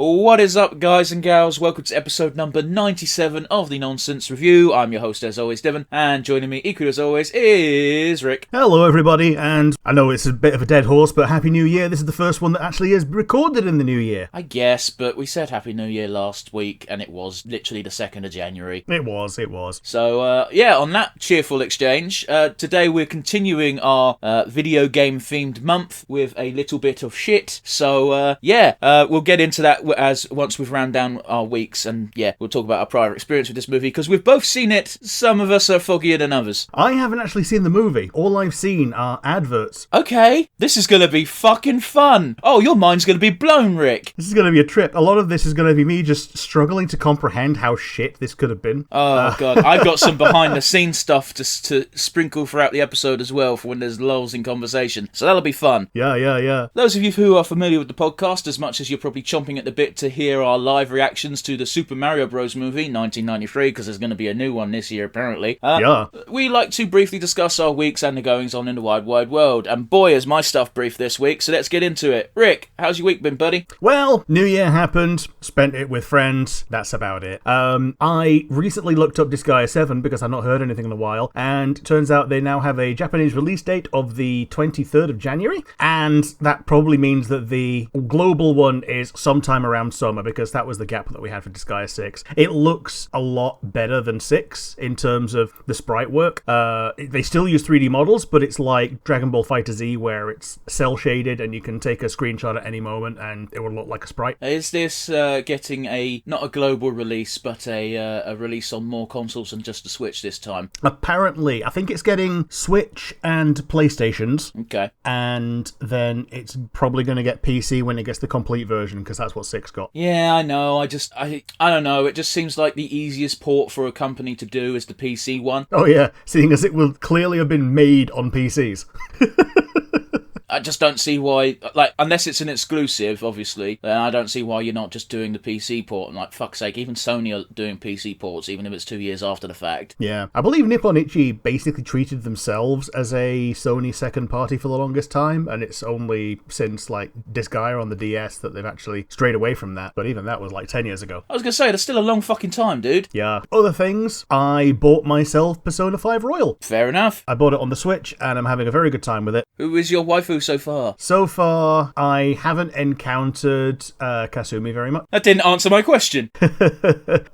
What is up, guys and gals? Welcome to episode number 97 of the Nonsense Review. I'm your host, as always, Devon, and joining me, equally as always, is Rick. Hello, everybody, and I know it's a bit of a dead horse, but Happy New Year. This is the first one that actually is recorded in the new year. I guess, but we said Happy New Year last week, and it was literally the 2nd of January. It was. So, on that cheerful exchange, today we're continuing our video game-themed month with a little bit of shit. So, we'll get into that as once we've round down our weeks, and we'll talk about our prior experience with this movie, because we've both seen it. Some of us are foggier than others. I haven't actually seen the movie. All I've seen are adverts. Okay, this is gonna be fucking fun. Oh, your mind's gonna be blown, Rick. This is gonna be a trip. A lot of this is gonna be me just struggling to comprehend how shit this could have been. Oh, God. I've got some behind-the-scenes stuff to sprinkle throughout the episode as well for when there's lulls in conversation. So that'll be fun. Yeah. Those of you who are familiar with the podcast, as much as you're probably chomping at the bit to hear our live reactions to the Super Mario Bros. Movie, 1993, because there's going to be a new one this year, apparently. We like to briefly discuss our weeks and the goings-on in the wide world. And boy, is my stuff brief this week, so let's get into it. Rick, how's your week been, buddy? Well, New Year happened, spent it with friends, that's about it. I recently looked up Disgaea 7 because I've not heard anything in a while, and turns out they now have a Japanese release date of the 23rd of January, and that probably means that the global one is sometime around summer, because that was the gap that we had for Disgaea 6. It looks a lot better than 6 in terms of the sprite work. They still use 3D models, but it's like Dragon Ball FighterZ, where it's cel-shaded and you can take a screenshot at any moment and it will look like a sprite. Is this getting not a global release, but a release on more consoles than just the Switch this time? Apparently. I think it's getting Switch and PlayStations. Okay. And then it's probably going to get PC when it gets the complete version, because that's what 6 got. Yeah, I know. I don't know. It just seems like the easiest port for a company to do is the PC one. Oh yeah, seeing as it will clearly have been made on PCs. I just don't see why, unless it's an exclusive, obviously, then I don't see why you're not just doing the PC port. And fuck's sake, even Sony are doing PC ports, even if it's 2 years after the fact. Yeah. I believe Nippon Ichi basically treated themselves as a Sony second party for the longest time, and it's only since, Disgaea on the DS that they've actually strayed away from that. But even that was 10 years ago. I was gonna say, that's still a long fucking time, dude. Yeah. Other things, I bought myself Persona 5 Royal. Fair enough. I bought it on the Switch, and I'm having a very good time with it. Who is your waifu so far? So far, I haven't encountered Kasumi very much. That didn't answer my question.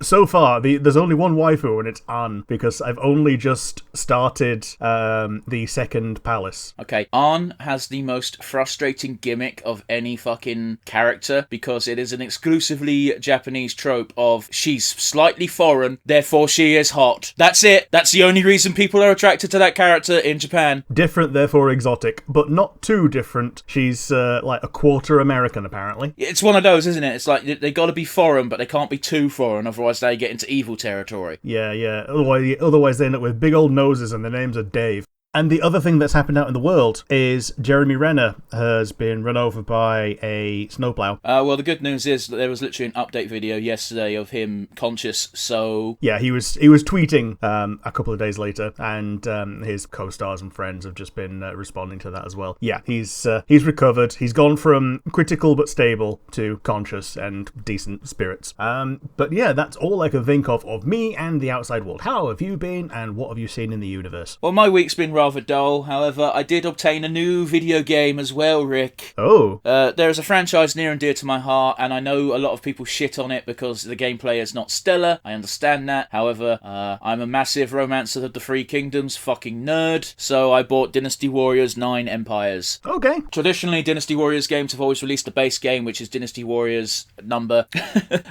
So far, there's only one waifu, and it's Ann, because I've only just started the second palace. Okay, Ann has the most frustrating gimmick of any fucking character, because it is an exclusively Japanese trope of she's slightly foreign, therefore she is hot. That's it. That's the only reason people are attracted to that character in Japan. Different, therefore exotic, but not too different. She's a quarter American, apparently. It's one of those, isn't it? It's like they got to be foreign, but they can't be too foreign, otherwise they get into evil territory. Yeah. Otherwise they end up with big old noses and their names are Dave. And the other thing that's happened out in the world is Jeremy Renner has been run over by a snowplow. Well, the good news is that there was literally an update video yesterday of him conscious, so... Yeah, he was tweeting a couple of days later, and his co-stars and friends have just been responding to that as well. Yeah, he's recovered. He's gone from critical but stable to conscious and decent spirits. But yeah, that's all I can think of me and the outside world. How have you been, and what have you seen in the universe? Well, my week's been rather dull. However, I did obtain a new video game as well, Rick. Oh. There is a franchise near and dear to my heart, and I know a lot of people shit on it because the gameplay is not stellar. I understand that. However, I'm a massive Romancer of the Three Kingdoms fucking nerd, so I bought Dynasty Warriors 9 Empires. Okay. Traditionally, Dynasty Warriors games have always released a base game, which is Dynasty Warriors number,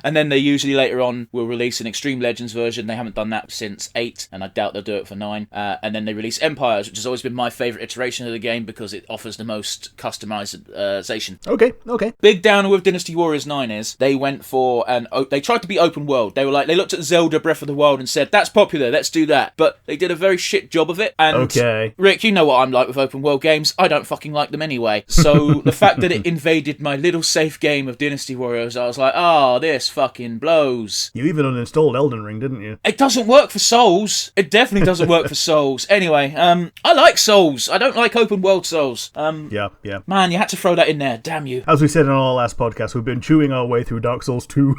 and then they usually later on will release an Extreme Legends version. They haven't done that since 8, and I doubt they'll do it for 9. And then they release Empires, which has always been my favourite iteration of the game because it offers the most customization. Okay. Big downer with Dynasty Warriors 9 is they went for they tried to be open world. They looked at Zelda Breath of the Wild and said, that's popular, let's do that. But they did a very shit job of it. And okay. Rick, you know what I'm like with open world games. I don't fucking like them anyway. So the fact that it invaded my little safe game of Dynasty Warriors, I was like, this fucking blows. You even uninstalled Elden Ring, didn't you? It doesn't work for Souls. It definitely doesn't work for Souls. Anyway, I like Souls. I don't like open world Souls. Yeah. Man, you had to throw that in there. Damn you. As we said in our last podcast, we've been chewing our way through Dark Souls 2.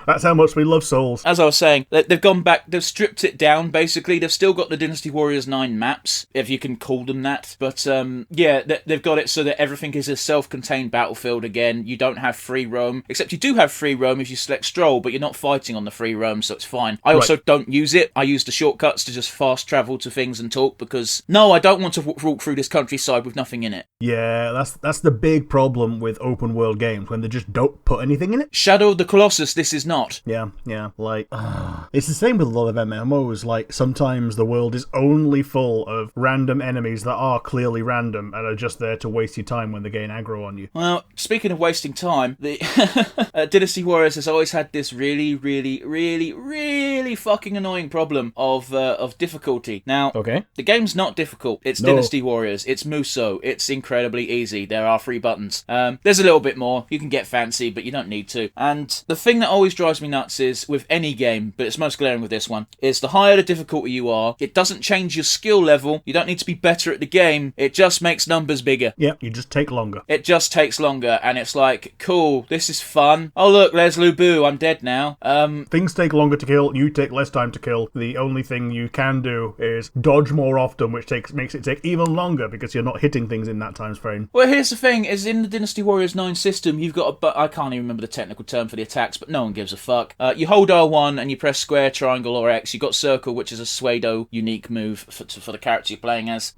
That's how much we love Souls. As I was saying, they've gone back, they've stripped it down, basically. They've still got the Dynasty Warriors 9 maps, if you can call them that. But, yeah, they've got it so that everything is a self-contained battlefield again. You don't have free roam, except you do have free roam if you select Stroll, but you're not fighting on the free roam, so it's fine. I also don't use it. I use the shortcuts to just fast travel to things and talk, because, no, I don't want to walk through this countryside with nothing in it. Yeah, that's the big problem with open world games, when they just don't put anything in it. Shadow of the Colossus, this is not. Yeah, like, it's the same with a lot of MMOs, like, sometimes the world is only full of random enemies that are clearly random and are just there to waste your time when they gain aggro on you. Well, speaking of wasting time, the Dynasty Warriors has always had this really fucking annoying problem of difficulty. Now, the game's not difficult. It's Dynasty Warriors. It's Muso. It's incredibly easy. There are 3 buttons. There's a little bit more. You can get fancy, but you don't need to. And the thing that always drives me nuts is, with any game, but it's most glaring with this one, is the higher the difficulty you are, it doesn't change your skill level. You don't need to be better at the game. It just makes numbers bigger. Yeah, you just take longer. It just takes longer, and it's like, cool, this is fun. Oh look, there's Lubu, I'm dead now. Things take longer to kill, you take less time to kill. The only thing you can do is dodge more often, which makes it take even longer because you're not hitting things in that time frame. Well, here's the thing, is in the Dynasty Warriors 9 system, you've got I can't even remember the technical term for the attacks, but no one gives a fuck. You hold R1 and you press square, triangle, or X. You've got circle, which is a pseudo unique move for the character you're playing as.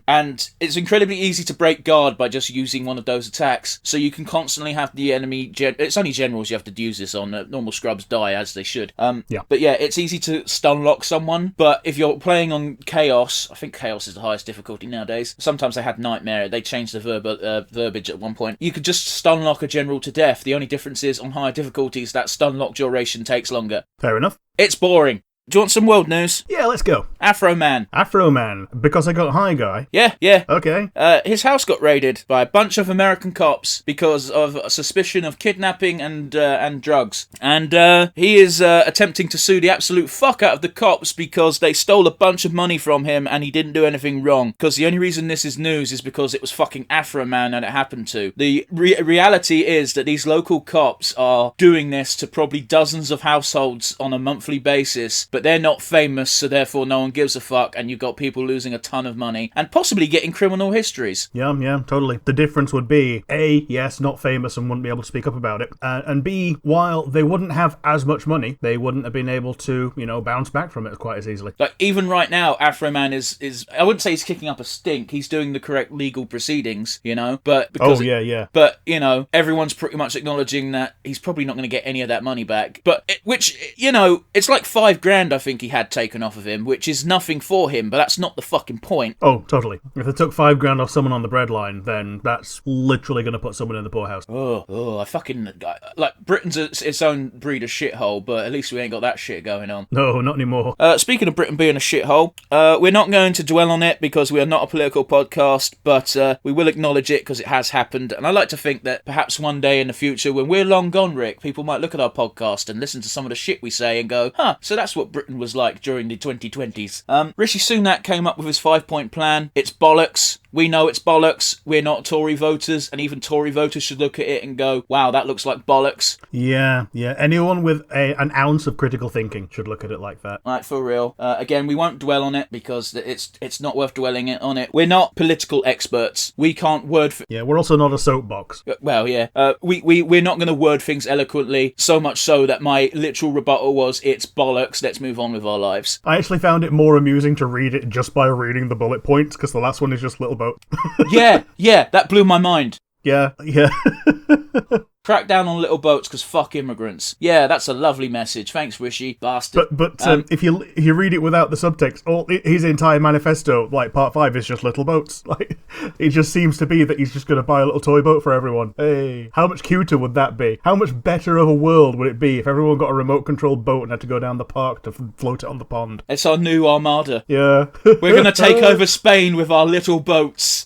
And it's incredibly easy to break guard by just using one of those attacks, so you can constantly have the enemy... it's only generals you have to use this on. Normal scrubs die, as they should. But yeah, it's easy to stun lock someone, but if you're playing on Chaos, I think Chaos is the highest difficulty nowadays. Sometimes they had Nightmare. They changed the verbiage at one point. You could just stun lock a general to death. The only difference is, on higher difficulties, that stun lock duration takes longer. Fair enough. It's boring. Do you want some world news? Yeah, let's go. Afro Man. Because I got high, guy? Yeah. Okay. His house got raided by a bunch of American cops because of a suspicion of kidnapping and drugs. And he is attempting to sue the absolute fuck out of the cops because they stole a bunch of money from him and he didn't do anything wrong. Because the only reason this is news is because it was fucking Afro Man that it happened to. The reality is that these local cops are doing this to probably dozens of households on a monthly basis, but they're not famous, so therefore no one gives a fuck, and you've got people losing a ton of money and possibly getting criminal histories. Yeah, totally. The difference would be, A, yes, not famous and wouldn't be able to speak up about it, and B, while they wouldn't have as much money, they wouldn't have been able to, bounce back from it quite as easily. Like, even right now, Afro Man is I wouldn't say he's kicking up a stink, he's doing the correct legal proceedings, but because but, everyone's pretty much acknowledging that he's probably not going to get any of that money back, it's like $5,000 I think he had taken off of him, which is nothing for him, but that's not the fucking point. Oh, totally. If they took $5,000 off someone on the breadline, then that's literally going to put someone in the poorhouse. I fucking... Like, Britain's its own breed of shithole, but at least we ain't got that shit going on. No, not anymore. Speaking of Britain being a shithole, we're not going to dwell on it because we are not a political podcast, but we will acknowledge it because it has happened, and I like to think that perhaps one day in the future, when we're long gone, Rick, people might look at our podcast and listen to some of the shit we say and go, so that's what Britain was like during the 2020s. Rishi Sunak came up with his 5-point plan. It's bollocks. We know it's bollocks. We're not Tory voters, and even Tory voters should look at it and go, wow, that looks like bollocks. Yeah. Anyone with an ounce of critical thinking should look at it like that. Like, for real. Again, we won't dwell on it because it's not worth dwelling on it. We're not political experts. We can't word... Yeah, we're also not a soapbox. Well, yeah. We're not going to word things eloquently, so much so that my literal rebuttal was, it's bollocks, let's move on with our lives. I actually found it more amusing to read it just by reading the bullet points, because the last one is just little boat. yeah, that blew my mind. Yeah. Crack down on little boats because fuck immigrants. Yeah, that's a lovely message. Thanks, Rishi, bastard. But if you read it without the subtext, his entire manifesto, like part 5, is just little boats. Like, it just seems to be that he's just going to buy a little toy boat for everyone. Hey, how much cuter would that be? How much better of a world would it be if everyone got a remote-controlled boat and had to go down the park to float it on the pond? It's our new armada. Yeah. We're going to take over Spain with our little boats.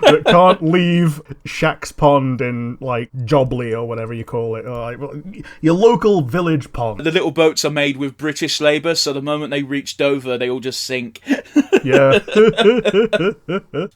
that can't leave Shaq's Pond in, like, Jobley or whatever you call it. Or, like, your local village pond. The little boats are made with British labour, so the moment they reach Dover, they all just sink. Yeah.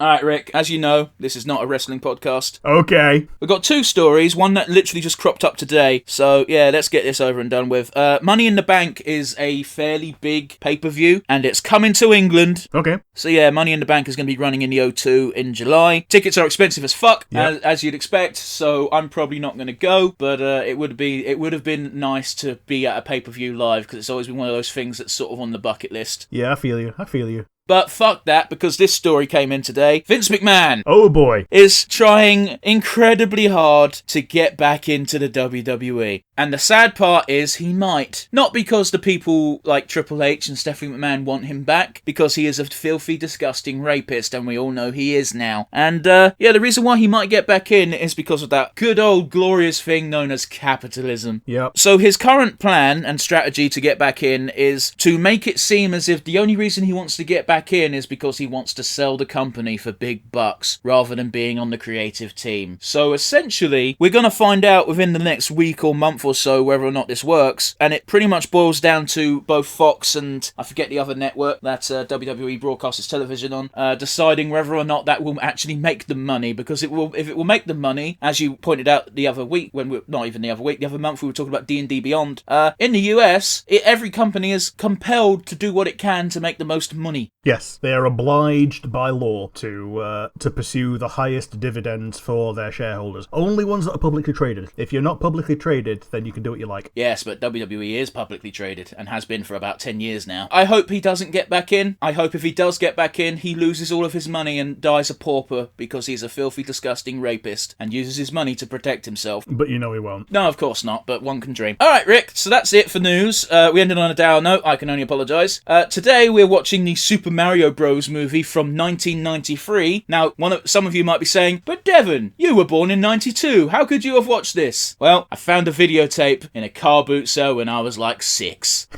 Alright, Rick, as you know, this is not a wrestling podcast. Okay. We've got two stories, one that literally just cropped up today, so yeah, let's get this over and done with. Money in the Bank is a fairly big pay-per-view, and it's coming to England. Okay. So yeah, Money in the Bank is going to be running in the O2 in July. Tickets are expensive as fuck, Yep. as you'd expect, so I'm probably not going to go, but it would have been nice to be at a pay-per-view live, because it's always been one of those things that's sort of on the bucket list. Yeah, I feel you. But fuck that, because this story came in today. Vince McMahon Oh boy. is trying incredibly hard to get back into the WWE. And the sad part is he might. Not because the people like Triple H and Stephanie McMahon want him back, because he is a filthy, disgusting rapist, and we all know he is now. And yeah, the reason why he might get back in is because of that good old glorious thing known as capitalism. Yep. So his current plan and strategy to get back in is to make it seem as if the only reason he wants to get back in is because he wants to sell the company for big bucks rather than being on the creative team. So essentially, we're going to find out within the next week or month or so whether or not this works, and it pretty much boils down to both Fox and I forget the other network that WWE broadcasts television on, deciding whether or not that will actually make them money, because if it will make them money, as you pointed out the other week, the other month we were talking about D&D Beyond, in the US, every company is compelled to do what it can to make the most money. Yes, they are obliged by law to pursue the highest dividends for their shareholders. Only ones that are publicly traded. If you're not publicly traded, then you can do what you like. Yes, but WWE is publicly traded and has been for about 10 years now. I hope he doesn't get back in. I hope if he does get back in, he loses all of his money and dies a pauper because he's a filthy, disgusting rapist and uses his money to protect himself. But you know he won't. No, of course not, but one can dream. Alright, Rick, so that's it for news. We ended on a dour note. I can only apologise. Today we're watching the Super Mario Bros. Movie from 1993. Now, some of you might be saying, but Devon, you were born in 92. How could you have watched this? Well, I found a videotape in a car boot sale when I was like 6.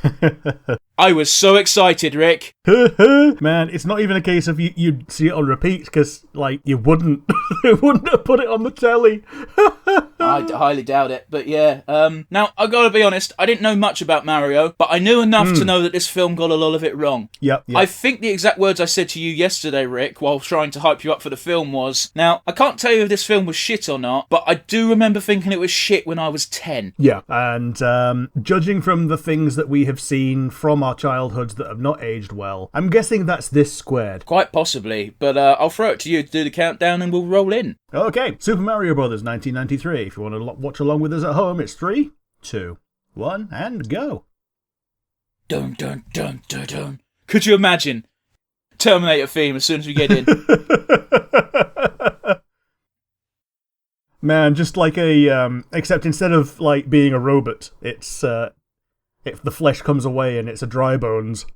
I was so excited, Rick. Man, it's not even a case of you'd see it on repeat, because, like, you wouldn't have put it on the telly. I highly doubt it, but yeah. Now, I gotta be honest, I didn't know much about Mario, but I knew enough to know that this film got a lot of it wrong. Yep. I think the exact words I said to you yesterday, Rick, while trying to hype you up for the film was, now, I can't tell you if this film was shit or not, but I do remember thinking it was shit when I was 10. Yeah, and judging from the things that we have seen from our childhoods that have not aged well, I'm guessing that's this squared. Quite possibly, but I'll throw it to you to do the countdown and we'll roll in. Okay, Super Mario Bros. 1993. If you want to watch along with us at home, it's 3, 2, 1, and go. Dun dun dun dun dun. Could you imagine? Terminator theme as soon as we get in. Man, just like except instead of like being a robot, it's if the flesh comes away and it's a dry bones.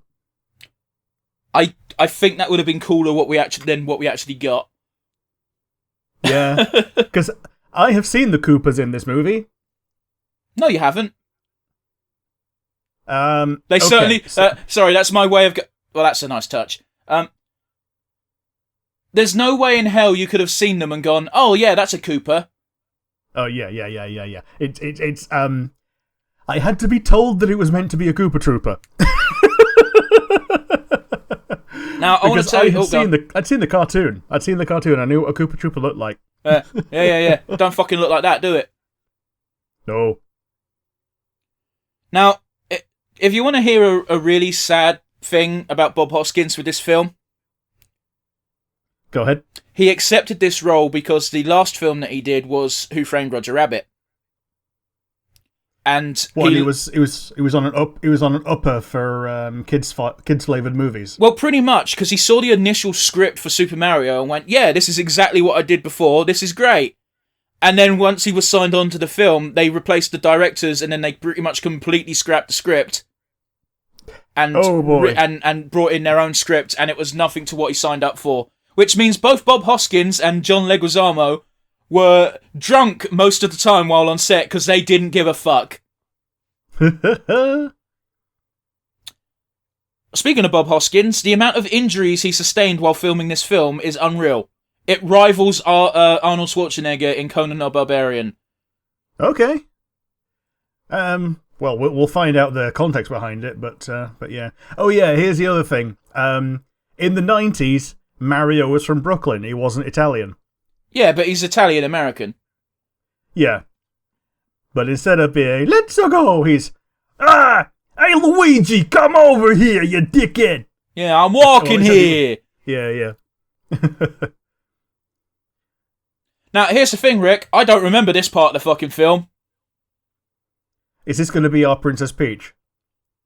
I think that would have been cooler than what we actually got. Yeah, because I have seen the Koopas in this movie. No, you haven't. They okay, certainly. Sorry, that's my way of. Well, that's a nice touch. There's no way in hell you could have seen them and gone, "Oh yeah, that's a Koopa." Oh yeah. It's I had to be told that it was meant to be a Koopa Trooper. Now I want to tell you, I'd seen the cartoon. I knew what a Koopa Trooper looked like. Yeah. Don't fucking look like that, do it. No. Now, if you want to hear a really sad thing about Bob Hoskins with this film, go ahead. He accepted this role because the last film that he did was Who Framed Roger Rabbit. And he was on an upper for kids flavored movies. Well, pretty much, because he saw the initial script for Super Mario and went, "Yeah, this is exactly what I did before. This is great." And then once he was signed on to the film, they replaced the directors, and then they pretty much completely scrapped the script. And and brought in their own script, and it was nothing to what he signed up for. Which means both Bob Hoskins and John Leguizamo were drunk most of the time while on set because they didn't give a fuck. Speaking of Bob Hoskins, the amount of injuries he sustained while filming this film is unreal. It rivals Arnold Schwarzenegger in Conan the Barbarian. Okay. Well, we'll find out the context behind it, but yeah. Oh yeah, here's the other thing. In the 90s, Mario was from Brooklyn. He wasn't Italian. Yeah, but he's Italian American. Yeah. But instead of being, let's go, he's, hey Luigi, come over here, you dickhead. Yeah, I'm walking here. Yeah. Now, here's the thing, Rick. I don't remember this part of the fucking film. Is this going to be our Princess Peach?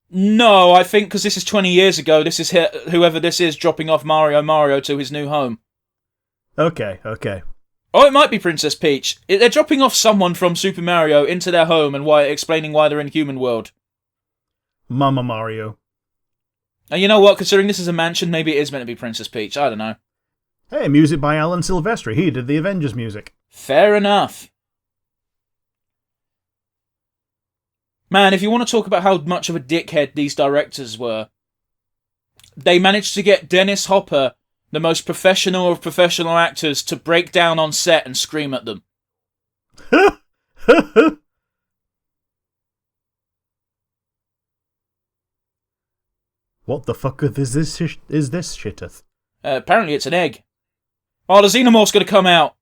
No, I think because this is 20 years ago, this is whoever this is dropping off Mario to his new home. Okay. Oh, it might be Princess Peach. They're dropping off someone from Super Mario into their home and explaining why they're in human world. Mama Mario. And you know what? Considering this is a mansion, maybe it is meant to be Princess Peach. I don't know. Hey, music by Alan Silvestri. He did the Avengers music. Fair enough. Man, if you want to talk about how much of a dickhead these directors were, they managed to get Dennis Hopper, the most professional of professional actors, to break down on set and scream at them. What the fuck is this shitteth? Apparently it's an egg. Oh, the Xenomorph's going to come out.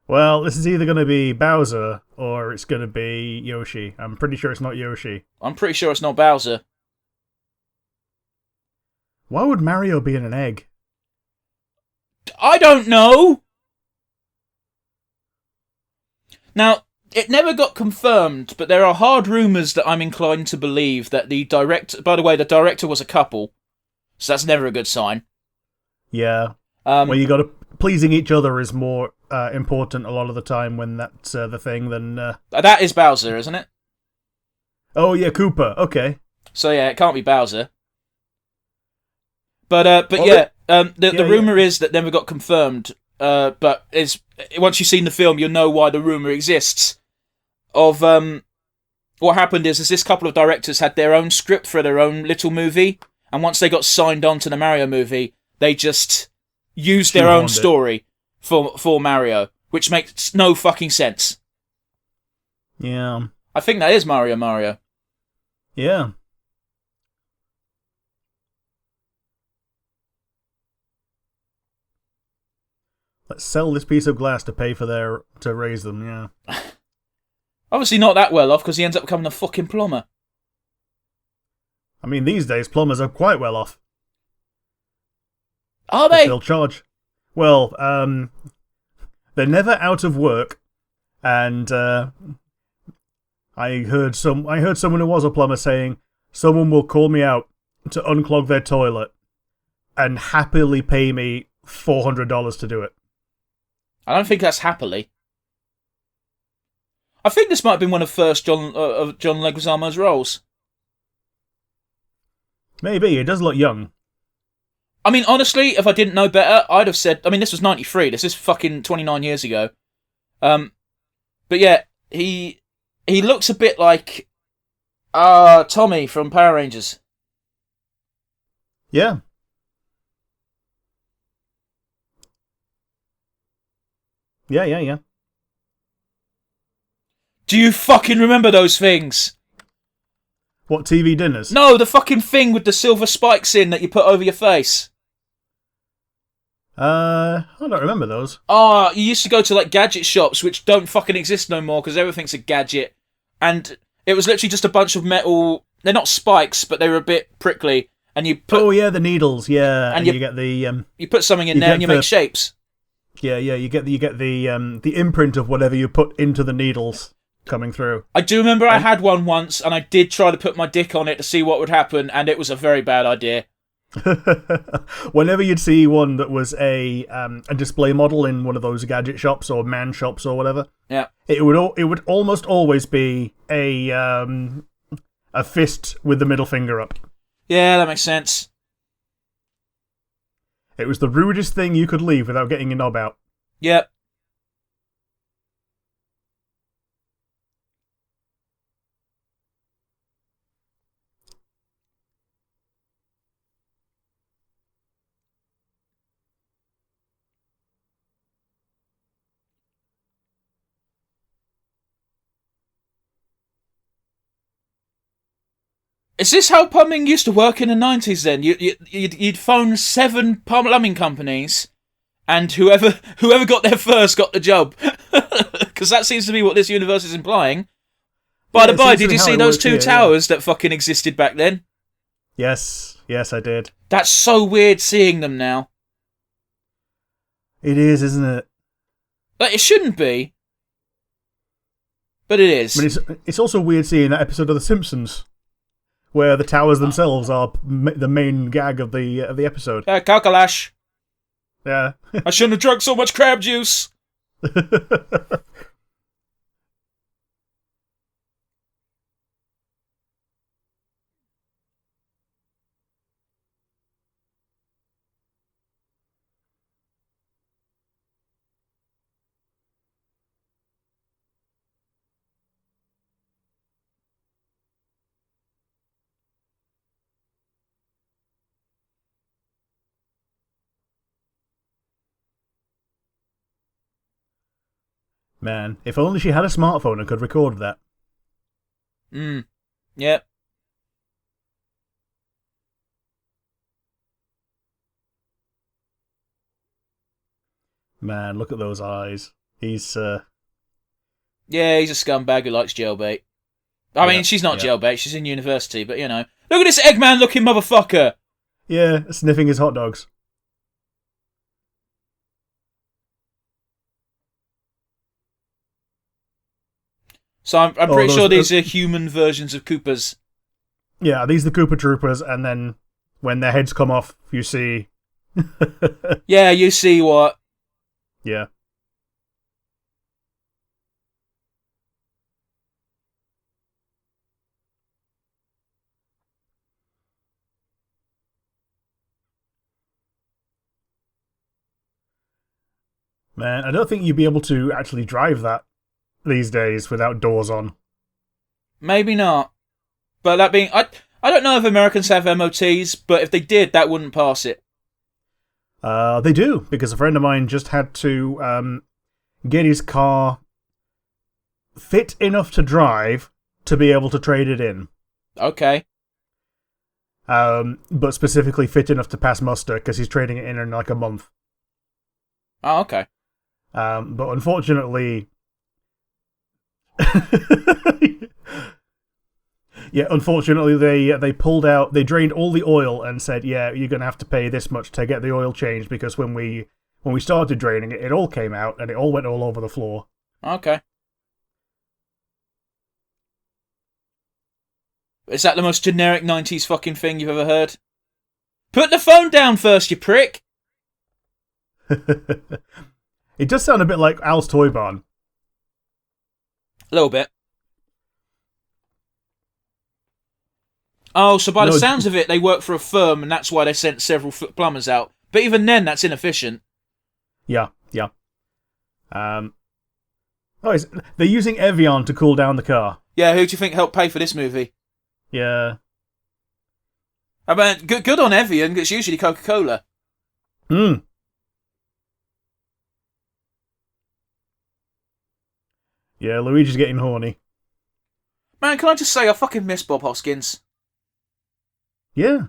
Well, this is either going to be Bowser or it's going to be Yoshi. I'm pretty sure it's not Yoshi. I'm pretty sure it's not Bowser. Why would Mario be in an egg? I don't know! Now, it never got confirmed, but there are hard rumours that I'm inclined to believe that the director... By the way, the director was a couple, so that's never a good sign. Yeah. Well, you got to... Pleasing each other is more important a lot of the time when that's the thing than... That is Bowser, isn't it? Oh, yeah, Koopa. Okay. So, yeah, it can't be Bowser. But the rumour is that never got confirmed, but once you've seen the film, you'll know why the rumour exists. What happened is this couple of directors had their own script for their own little movie, and once they got signed on to the Mario movie, they just used their own story for Mario, which makes no fucking sense. Yeah. I think that is Mario. Yeah. Let's sell this piece of glass to pay for to raise them, yeah. Obviously not that well off, because he ends up becoming a fucking plumber. I mean, these days, plumbers are quite well off. Are they? They'll charge. Well, they're never out of work, and I heard someone who was a plumber saying, someone will call me out to unclog their toilet and happily pay me $400 to do it. I don't think that's happily. I think this might have been one of first John Leguizamo's roles. Maybe. It does look young. I mean, honestly, if I didn't know better, I'd have said... I mean, this was 93. This is fucking 29 years ago. But yeah, he looks a bit like... Tommy from Power Rangers. Yeah. Yeah. Do you fucking remember those things? What, TV dinners? No, the fucking thing with the silver spikes in that you put over your face. I don't remember those. You used to go to like gadget shops, which don't fucking exist no more because everything's a gadget. And it was literally just a bunch of metal... They're not spikes, but they were a bit prickly. And you put... Oh, yeah, the needles, yeah. And you get the... you put something in there and you make shapes. Yeah, you get the imprint of whatever you put into the needles coming through. I do remember I had one once, and I did try to put my dick on it to see what would happen, and it was a very bad idea. Whenever you'd see one that was a display model in one of those gadget shops or man shops or whatever, yeah, it would almost always be a fist with the middle finger up. Yeah, that makes sense. It was the rudest thing you could leave without getting your knob out. Yep. Is this how plumbing used to work in the 90s then? You'd phone 7 plumbing companies, and whoever got there first got the job. Because that seems to be what this universe is implying. By the by, did you see those 2 towers that fucking existed back then? Yes, I did. That's so weird seeing them now. It is, isn't it? Like, it shouldn't be, but it is. But it's also weird seeing that episode of The Simpsons, where the towers themselves are the main gag of the episode. Calculash. Yeah. I shouldn't have drunk so much crab juice. Man, if only she had a smartphone and could record that. Yep. Man, look at those eyes. He's, Yeah, he's a scumbag who likes jailbait. I mean, she's not jailbait, she's in university, but you know. Look at this Eggman looking motherfucker! Yeah, sniffing his hot dogs. So I'm pretty sure these are human versions of Koopas. Yeah, these are the Koopa Troopers, and then when their heads come off, you see... Yeah, you see what? Yeah. Man, I don't think you'd be able to actually drive that these days without doors on. Maybe not. But that being... I don't know if Americans have MOTs, but if they did, that wouldn't pass it. They do, because a friend of mine just had to get his car fit enough to drive to be able to trade it in. Okay. But specifically fit enough to pass muster, because he's trading it in like a month. Oh, okay. But unfortunately... Yeah, unfortunately, they pulled out, they drained all the oil and said, yeah, you're going to have to pay this much to get the oil changed, because when we started draining it, it all came out and it all went all over the floor. Okay. Is that the most generic 90s fucking thing you've ever heard? Put the phone down first, you prick! It does sound a bit like Al's Toy Barn. A little bit. Oh, so by the sounds of it, they work for a firm, and that's why they sent several plumbers out. But even then, that's inefficient. Yeah. They're using Evian to cool down the car. Yeah, who do you think helped pay for this movie? Yeah. I mean, good on Evian, it's usually Coca-Cola. Yeah, Luigi's getting horny. Man, can I just say, I fucking miss Bob Hoskins. Yeah.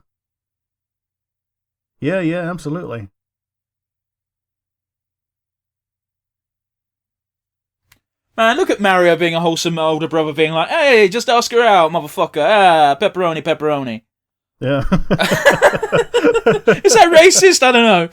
Yeah, absolutely. Man, look at Mario being a wholesome older brother being like, hey, just ask her out, motherfucker. Ah, pepperoni, pepperoni. Yeah. Is that racist? I don't know.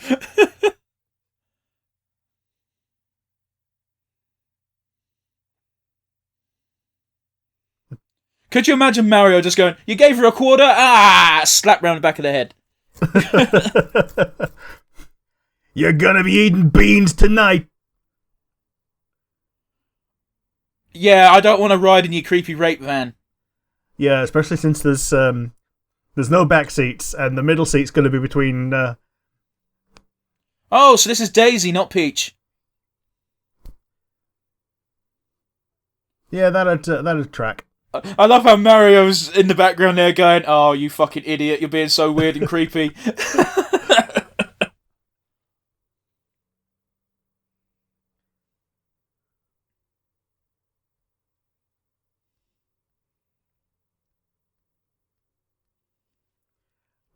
Could you imagine Mario just going, you gave her a quarter? Ah! Slap round the back of the head. You're gonna be eating beans tonight. Yeah, I don't want to ride in your creepy rape van. Yeah, especially since there's no back seats, and the middle seat's gonna be between... Oh, so this is Daisy, not Peach. Yeah, that'd track. I love how Mario's in the background there going, oh, you fucking idiot, you're being so weird and creepy.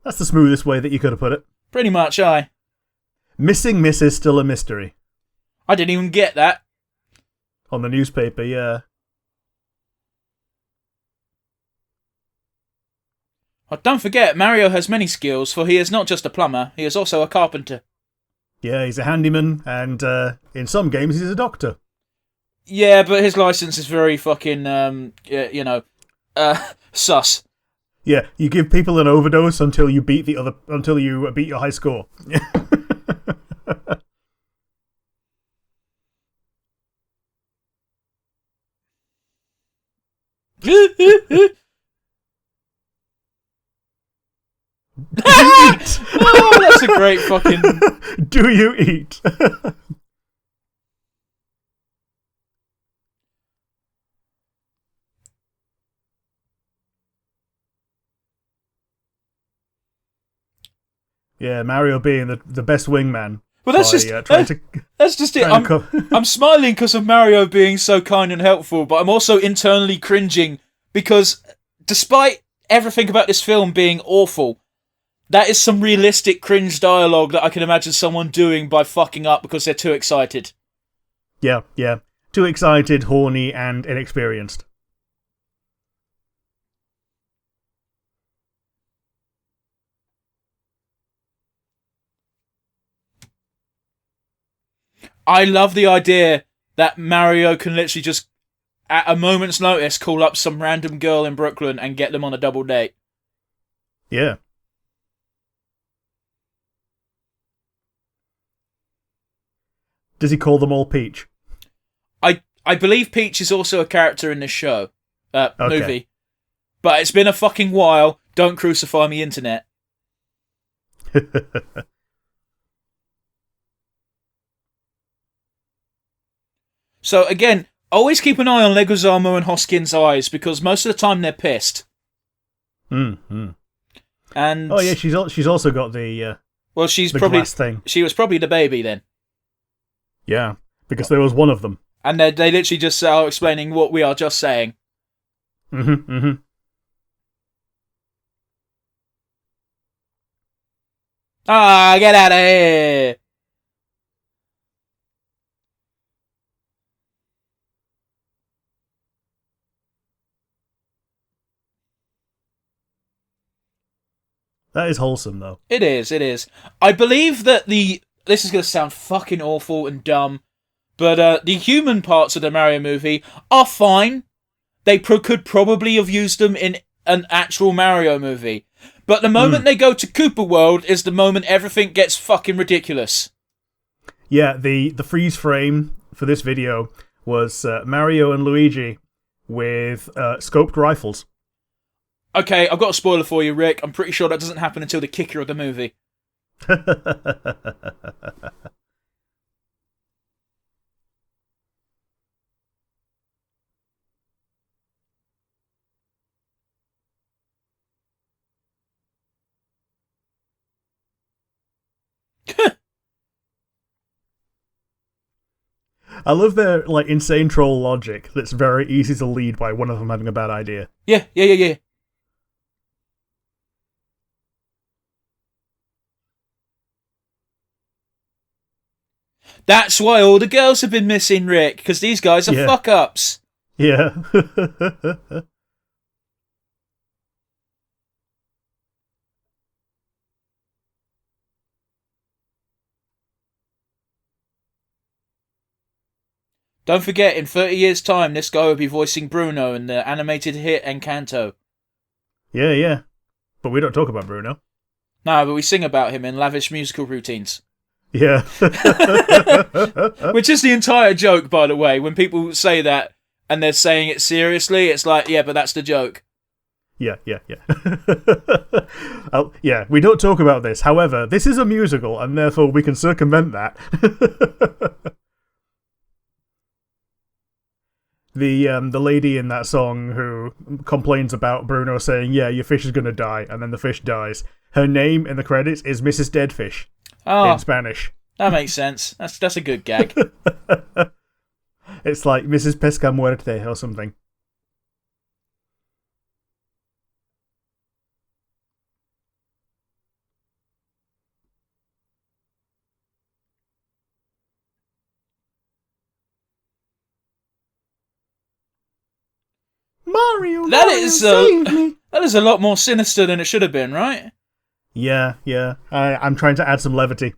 That's the smoothest way that you could have put it. Pretty much, aye. Missing Miss is still a mystery. I didn't even get that. On the newspaper, yeah. Oh, don't forget, Mario has many skills, for he is not just a plumber, he is also a carpenter. Yeah, he's a handyman, and in some games he's a doctor. Yeah, but his license is very fucking, sus. Yeah, you give people an overdose until you beat your high score. Oh, that's a great fucking... Do you eat? Yeah, Mario being the best wingman. Well, that's just it. I'm smiling because of Mario being so kind and helpful, but I'm also internally cringing because despite everything about this film being awful, that is some realistic cringe dialogue that I can imagine someone doing by fucking up because they're too excited. Yeah. Too excited, horny, and inexperienced. I love the idea that Mario can literally just, at a moment's notice, call up some random girl in Brooklyn and get them on a double date. Yeah. Does he call them all Peach? I believe Peach is also a character in this show, movie. But it's been a fucking while. Don't crucify me, internet. So again, always keep an eye on Leguizamo and Hoskins' eyes because most of the time they're pissed. Mm-hmm. And oh yeah, she's also got the she's the probably glass thing. She was probably the baby then. Yeah, because there was one of them. And they literally just are explaining what we are just saying. Mm-hmm. Ah, get out of here! That is wholesome, though. It is. I believe that this is going to sound fucking awful and dumb, but the human parts of the Mario movie are fine. They could probably have used them in an actual Mario movie. But the moment they go to Koopa World is the moment everything gets fucking ridiculous. Yeah, the freeze frame for this video was Mario and Luigi with scoped rifles. Okay, I've got a spoiler for you, Rick. I'm pretty sure that doesn't happen until the kicker of the movie. I love their insane troll logic that's very easy to lead by one of them having a bad idea. Yeah. That's why all the girls have been missing, Rick, because these guys are fuck-ups. Yeah. Don't forget, in 30 years' time, this guy will be voicing Bruno in the animated hit Encanto. Yeah. But we don't talk about Bruno. No, but we sing about him in lavish musical routines. Yeah. Which is the entire joke, by the way. When people say that and they're saying it seriously, it's like, yeah, but that's the joke. Yeah. Yeah, we don't talk about this. However, this is a musical, and therefore we can circumvent that. The lady in that song who complains about Bruno saying, yeah, your fish is going to die, and then the fish dies. Her name in the credits is Mrs. Deadfish in Spanish. That makes sense. That's a good gag. It's like Mrs. Pesca Muerte or something. Mario, That Mario, is save me! that is a lot more sinister than it should have been, right? Yeah. I'm trying to add some levity.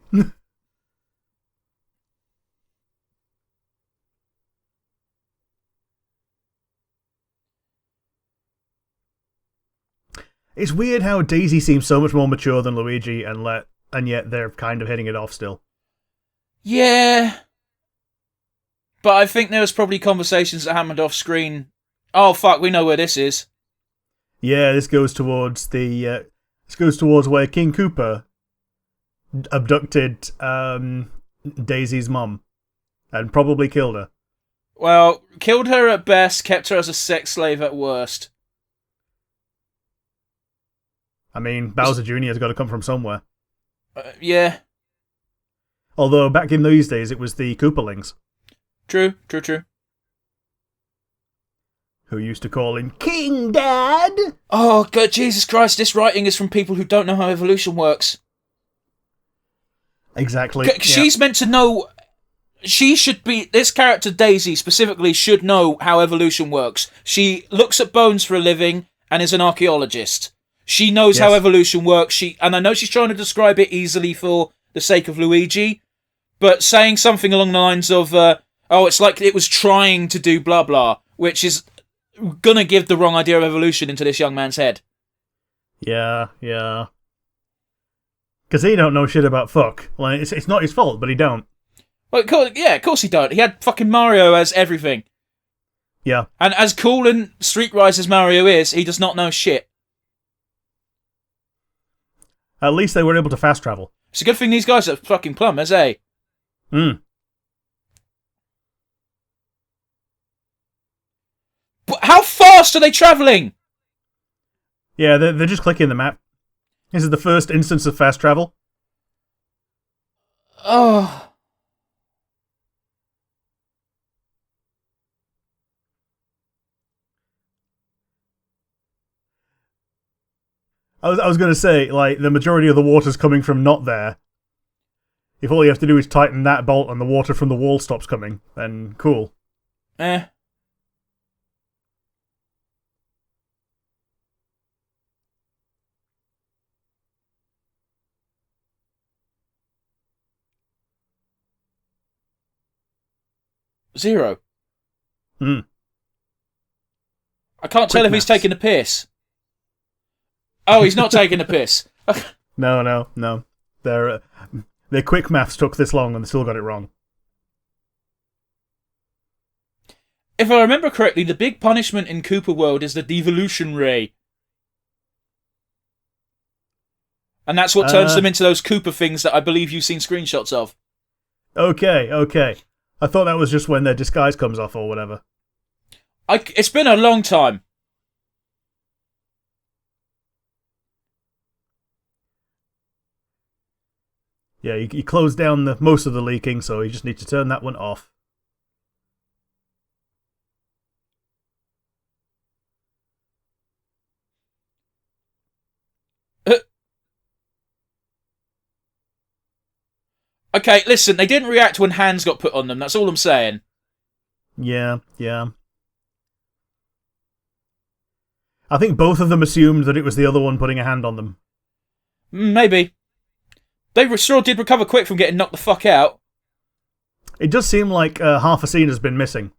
It's weird how Daisy seems so much more mature than Luigi, and yet they're kind of hitting it off still. Yeah. But I think there was probably conversations that happened off screen. Oh fuck, we know where this is. Yeah, this goes towards where King Koopa abducted Daisy's mum and probably killed her. Well, killed her at best, kept her as a sex slave at worst. I mean, Bowser Jr.'s got to come from somewhere. Yeah. Although back in those days, it was the Koopalings. True. Who used to call him King Dad? Oh, God, Jesus Christ, this writing is from people who don't know how evolution works. Exactly. She's meant to know... She should be... This character, Daisy, specifically, should know how evolution works. She looks at bones for a living and is an archaeologist. She knows how evolution works. And I know she's trying to describe it easily for the sake of Luigi, but saying something along the lines of, it's like it was trying to do blah blah, which is gonna give the wrong idea of evolution into this young man's head. Yeah. Because he don't know shit about fuck. Like, it's not his fault, but he don't. Well, of course he don't. He had fucking Mario as everything. Yeah. And as cool and streetwise as Mario is, he does not know shit. At least they were able to fast travel. It's a good thing these guys are fucking plumbers, eh? Hmm. But how fast are they travelling? Yeah, they're just clicking the map. This is the first instance of fast travel. Oh. I was going to say, like, the majority of the water's coming from not there. If all you have to do is tighten that bolt and the water from the wall stops coming, then cool. Zero. Hmm. I can't tell if he's taking a piss. Oh, he's not taking a piss. No. Their quick maths took this long and they still got it wrong. If I remember correctly, the big punishment in Koopa World is the devolution ray. And that's what turns them into those Koopa things that I believe you've seen screenshots of. Okay. I thought that was just when their disguise comes off or whatever. It's been a long time. Yeah, you close down most of the leaking, so you just need to turn that one off. Okay, listen, they didn't react when hands got put on them, that's all I'm saying. Yeah. I think both of them assumed that it was the other one putting a hand on them. Maybe. They sure did recover quick from getting knocked the fuck out. It does seem like half a scene has been missing.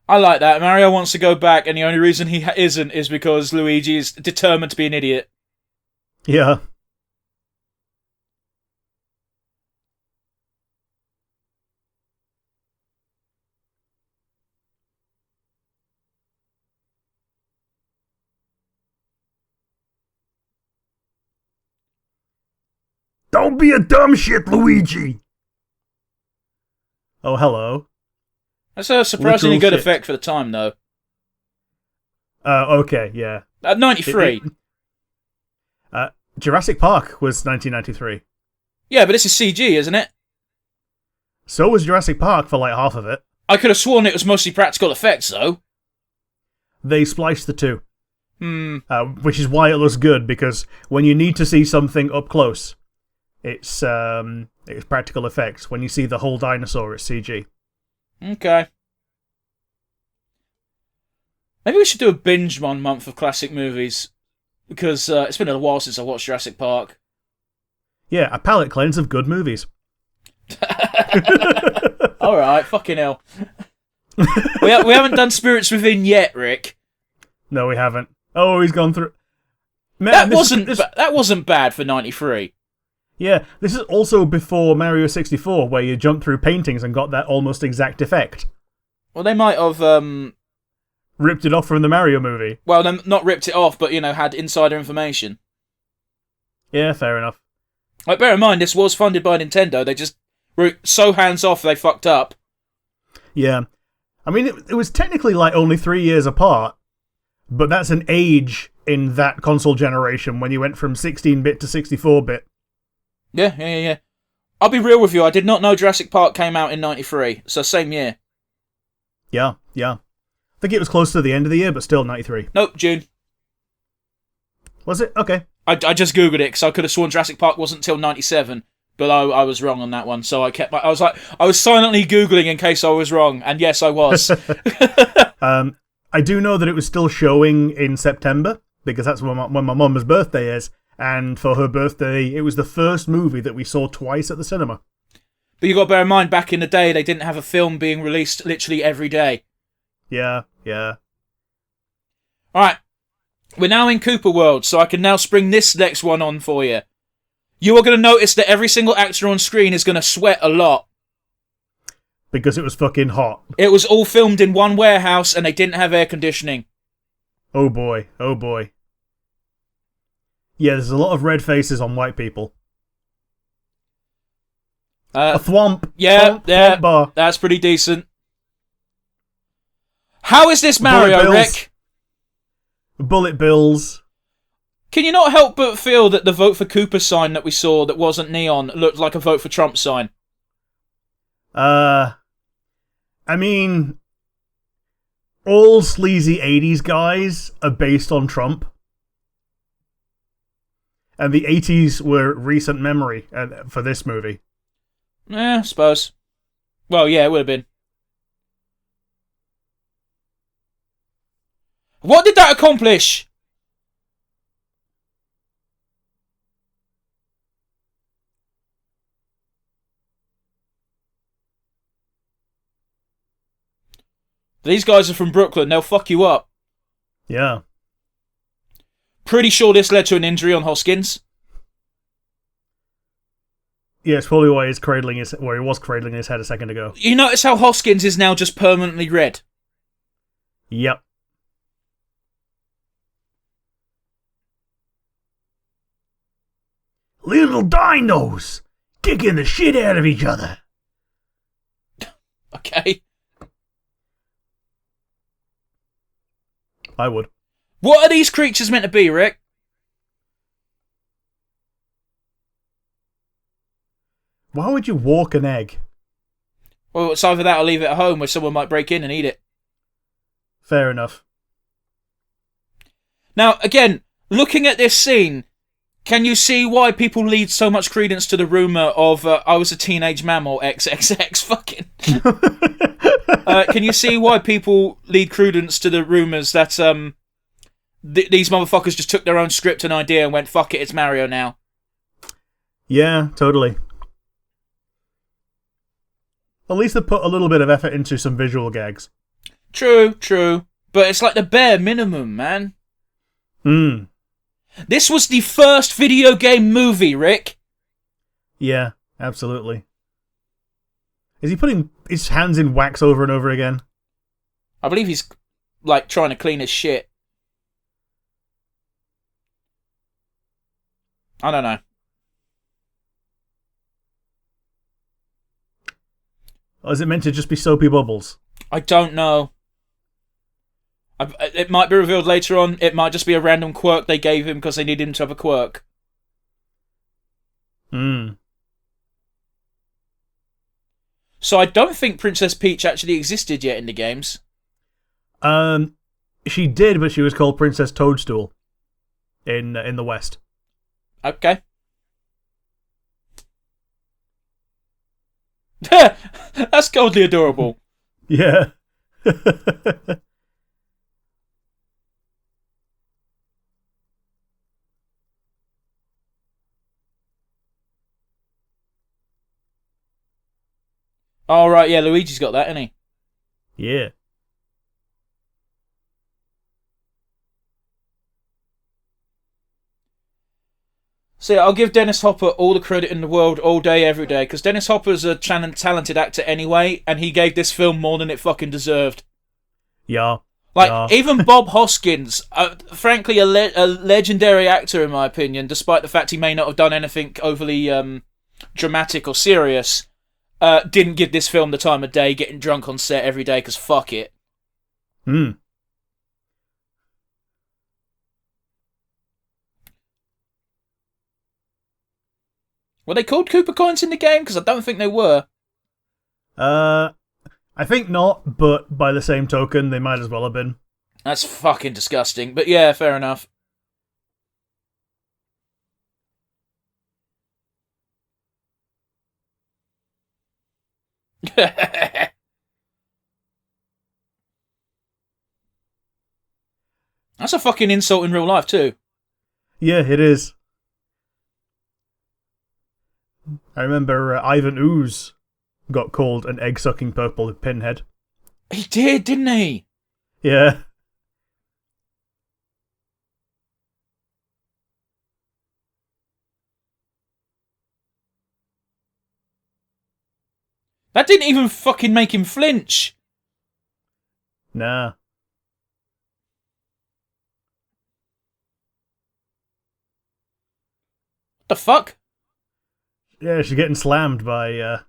I like that. Mario wants to go back, and the only reason he isn't is because Luigi is determined to be an idiot. Yeah. Don't be a dumb shit, Luigi! Oh, hello. That's a surprisingly Literal good shit. effect for the time, though. Okay, yeah. 93. Jurassic Park was 1993. Yeah, but this is CG, isn't it? So was Jurassic Park for like half of it. I could have sworn it was mostly practical effects, though. They spliced the two. Which is why it looks good, because when you need to see something up close, it's practical effects. When you see the whole dinosaur, it's CG. Okay. Maybe we should do a binge 1 month of classic movies, because it's been a while since I watched Jurassic Park. Yeah, a palate cleanse of good movies. Alright, fucking hell. we haven't done Spirits Within yet, Rick. No, we haven't. Oh, he's gone through... Man, that wasn't bad for 93. Yeah, this is also before Mario 64, where you jumped through paintings and got that almost exact effect. Well, they might have... ripped it off from the Mario movie. Well, not ripped it off, but, had insider information. Yeah, fair enough. Like, bear in mind, this was funded by Nintendo. They just were so hands-off they fucked up. Yeah. I mean, it was technically like only 3 years apart, but that's an age in that console generation when you went from 16-bit to 64-bit. Yeah. I'll be real with you, I did not know Jurassic Park came out in 93, so same year. Yeah. I think it was close to the end of the year, but still 93. Nope, June. Was it? Okay. I just googled it, because I could have sworn Jurassic Park wasn't until 97, but I was wrong on that one, so I was silently googling in case I was wrong, and yes, I was. I do know that it was still showing in September, because that's when my mum's birthday is, and for her birthday, it was the first movie that we saw twice at the cinema. But you got to bear in mind, back in the day, they didn't have a film being released literally every day. Yeah. Alright, we're now in Cooper World, so I can now spring this next one on for you. You are going to notice that every single actor on screen is going to sweat a lot. Because it was fucking hot. It was all filmed in one warehouse, and they didn't have air conditioning. Oh boy. Yeah, there's a lot of red faces on white people. A thwomp. Yeah, thwomp bar. That's pretty decent. How is this Mario, Rick? Bullet bills. Can you not help but feel that the vote for Cooper sign that we saw that wasn't neon looked like a vote for Trump sign? I mean, all sleazy 80s guys are based on Trump. And the 80s were recent memory for this movie. I suppose. Well, yeah, it would have been. What did that accomplish? These guys are from Brooklyn. They'll fuck you up. Yeah. Pretty sure this led to an injury on Hoskins. Yeah, it's probably why he was cradling his head a second ago. You notice how Hoskins is now just permanently red? Yep. Little dinos kicking the shit out of each other. Okay. I would. What are these creatures meant to be, Rick? Why would you walk an egg? Well, it's either that or leave it at home where someone might break in and eat it. Fair enough. Now, again, looking at this scene, can you see why people lead so much credence to the rumour of I was a teenage mammal XXX fucking? Can you see why people lead credence to the rumours that these motherfuckers just took their own script and idea and went, fuck it, it's Mario now? Yeah, totally. At least they put a little bit of effort into some visual gags. True. But it's like the bare minimum, man. This was the first video game movie, Rick. Yeah, absolutely. Is he putting his hands in wax over and over again? I believe he's, like, trying to clean his shit. I don't know. Or is it meant to just be soapy bubbles? I don't know. It might be revealed later on. It might just be a random quirk they gave him because they needed him to have a quirk. So I don't think Princess Peach actually existed yet in the games. She did, but she was called Princess Toadstool in the West. Okay. That's coldly adorable. Yeah. Oh, right, yeah, Luigi's got that, hasn't he? Yeah. See, I'll give Dennis Hopper all the credit in the world, all day, every day, because Dennis Hopper's a talented actor anyway, and he gave this film more than it fucking deserved. Yeah. Like, Yeah. even Bob Hoskins, frankly a legendary actor in my opinion, despite the fact he may not have done anything overly dramatic or serious, didn't give this film the time of day, getting drunk on set every day, because fuck it. Hmm. Were they called Cooper coins in the game? Because I don't think they were. I think not, but by the same token, they might as well have been. That's fucking disgusting, but yeah, fair enough. That's a fucking insult in real life too. Yeah, it is. I remember Ivan Ooze got called an egg-sucking purple pinhead. He did, didn't he? Yeah. That didn't even fucking make him flinch. Nah. What the fuck? Yeah, she's getting slammed by,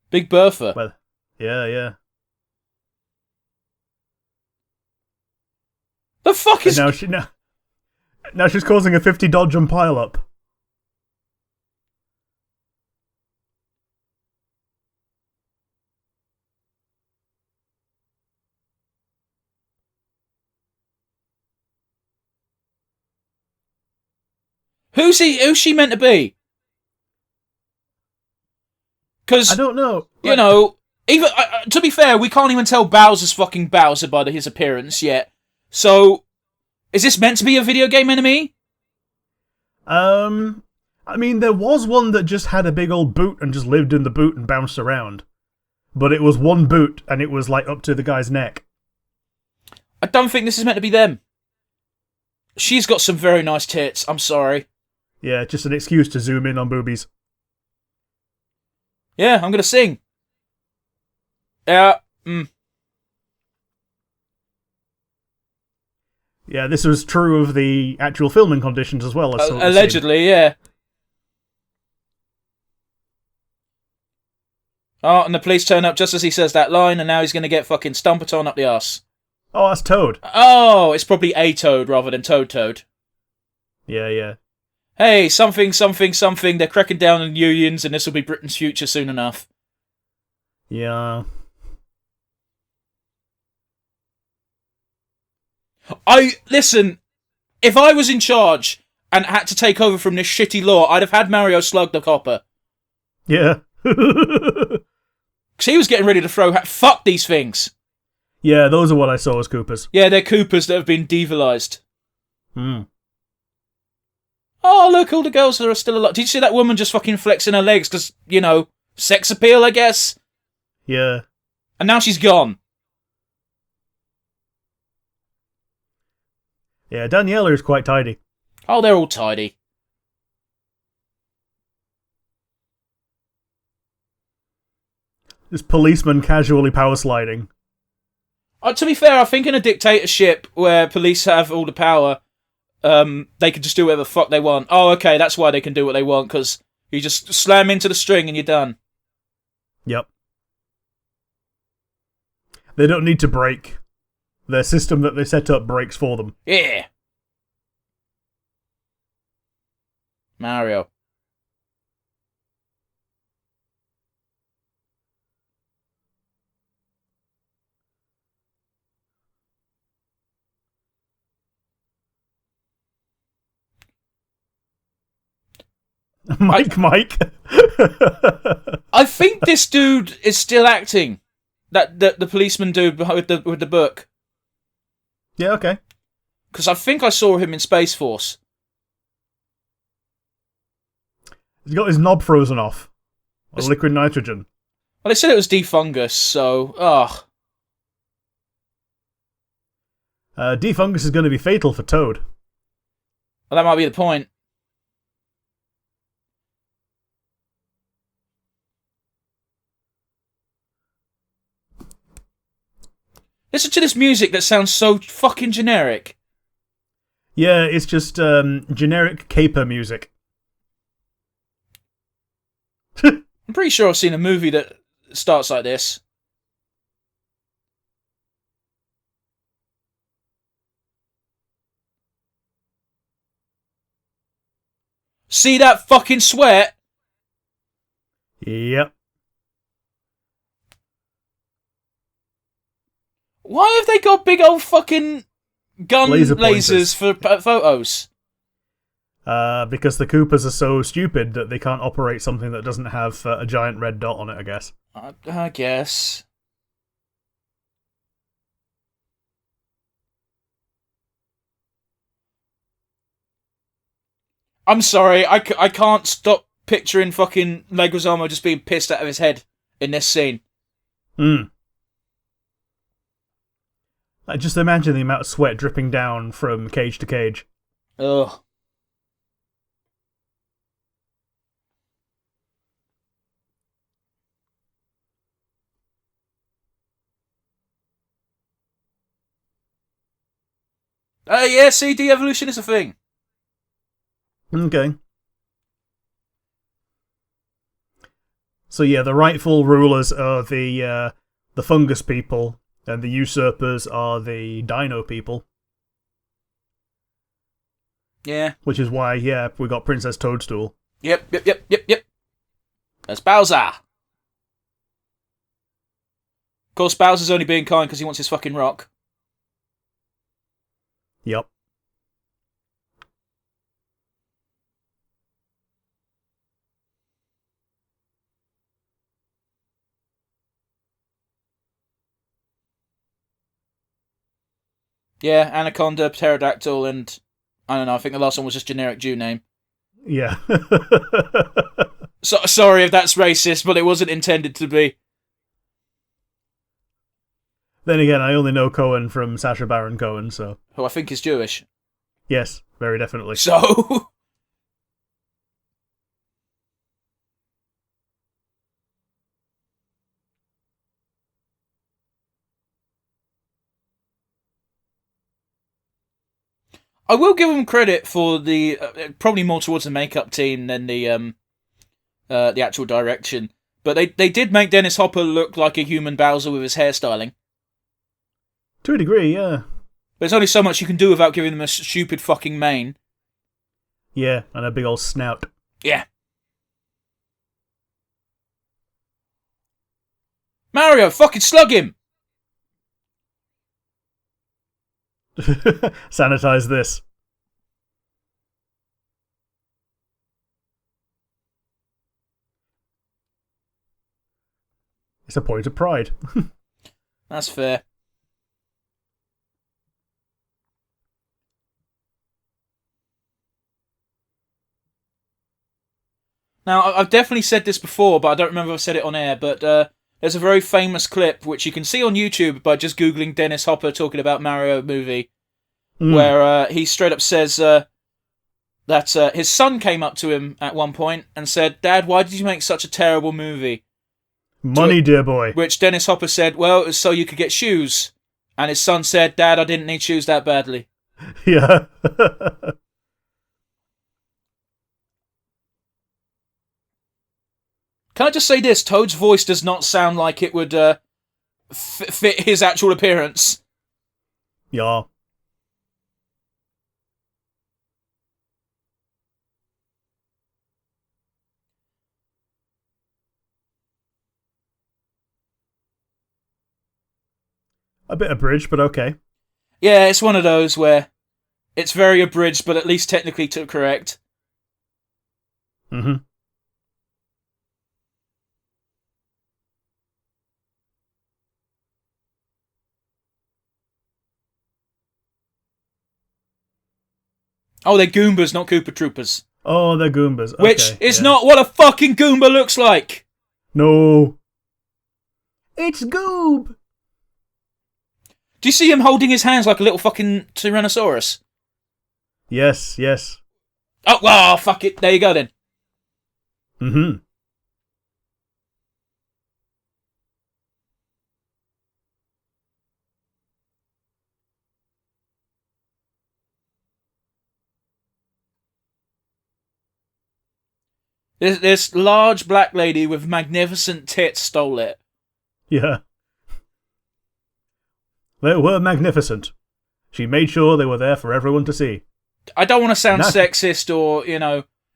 Big Bertha. well, yeah. The fuck is... Now she's causing a 50 dodge and pile up. Who's she meant to be? Because, I don't know. you know, even to be fair, we can't even tell Bowser's fucking Bowser by his appearance yet. So, is this meant to be a video game enemy? I mean, there was one that just had a big old boot and just lived in the boot and bounced around. But it was one boot and it was like up to the guy's neck. I don't think this is meant to be them. She's got some very nice tits, I'm sorry. Yeah, just an excuse to zoom in on boobies. Yeah, I'm gonna sing. Yeah, Yeah, this was true of the actual filming conditions as well. As allegedly, yeah. Oh, and the police turn up just as he says that line, and now he's gonna get fucking Stumperton up the arse. Oh, that's Toad. Oh, it's probably a Toad rather than Toad. Yeah. Hey, something, they're cracking down on unions, and this will be Britain's future soon enough. Yeah. Listen, if I was in charge and had to take over from this shitty law, I'd have had Mario slug the copper. Yeah. Because he was getting ready to throw... Fuck these things. Yeah, those are what I saw as Koopas. Yeah, they're Koopas that have been devilised. Hmm. Oh, look, all the girls that are still alive. Did you see that woman just fucking flexing her legs? Because, you know, sex appeal, I guess? Yeah. And now she's gone. Yeah, Daniela is quite tidy. Oh, they're all tidy. This policeman casually power sliding. To be fair, I think in a dictatorship where police have all the power, they can just do whatever the fuck they want. Oh, okay, that's why they can do what they want, because you just slam into the string and you're done. Yep. They don't need to break. Their system that they set up breaks for them. Yeah. Mario. Mike. I think this dude is still acting. The policeman dude with the book. Yeah, okay. Because I think I saw him in Space Force. He's got his knob frozen off. Liquid nitrogen. Well, they said it was defungus, so... Ugh. Defungus is going to be fatal for Toad. Well, that might be the point. Listen to this music that sounds so fucking generic. Yeah, it's just generic caper music. I'm pretty sure I've seen a movie that starts like this. See that fucking sweat? Yep. Why have they got big old fucking gun lasers for photos? Because the Coopers are so stupid that they can't operate something that doesn't have a giant red dot on it, I guess. I guess. I'm sorry, I can't stop picturing fucking Leguizamo just being pissed out of his head in this scene. Like, just imagine the amount of sweat dripping down from cage to cage. Ugh. Yeah, see, de-evolution is a thing. Okay. So yeah, the rightful rulers are the fungus people, and the usurpers are the dino people. Yeah. Which is why, yeah, we got Princess Toadstool. Yep. That's Bowser. Of course, Bowser's only being kind because he wants his fucking rock. Yep. Yeah, Anaconda, Pterodactyl, and... I don't know, I think the last one was just generic Jew name. Yeah. Sorry if that's racist, but it wasn't intended to be. Then again, I only know Cohen from Sacha Baron Cohen, so... Who I think is Jewish. Yes, very definitely. So... I will give them credit for the probably more towards the makeup team than the actual direction. But they did make Dennis Hopper look like a human Bowser with his hairstyling. To a degree, yeah. But there's only so much you can do without giving them a stupid fucking mane. Yeah, and a big old snout. Yeah. Mario, fucking slug him! Sanitize this. It's a point of pride. That's fair. Now, I've definitely said this before, but I don't remember if I said it on air, but there's a very famous clip, which you can see on YouTube by just Googling Dennis Hopper talking about Mario movie, where he straight up says that his son came up to him at one point and said, "Dad, why did you make such a terrible movie?" Money, dear boy. Which Dennis Hopper said, "Well, it was so you could get shoes." And his son said, "Dad, I didn't need shoes that badly." Yeah. Can I just say this? Toad's voice does not sound like it would fit his actual appearance. Yeah. A bit abridged, but okay. Yeah, it's one of those where it's very abridged, but at least technically correct. Mm-hmm. Oh, they're Goombas, not Koopa Troopers. Oh, they're Goombas. Which Okay, is yeah. not what a fucking Goomba looks like! No. It's Goob! Do you see him holding his hands like a little fucking Tyrannosaurus? Yes, yes. Oh, well, fuck it. There you go then. Mm-hmm. This large black lady with magnificent tits stole it. Yeah. They were magnificent. She made sure they were there for everyone to see. I don't want to sound sexist or,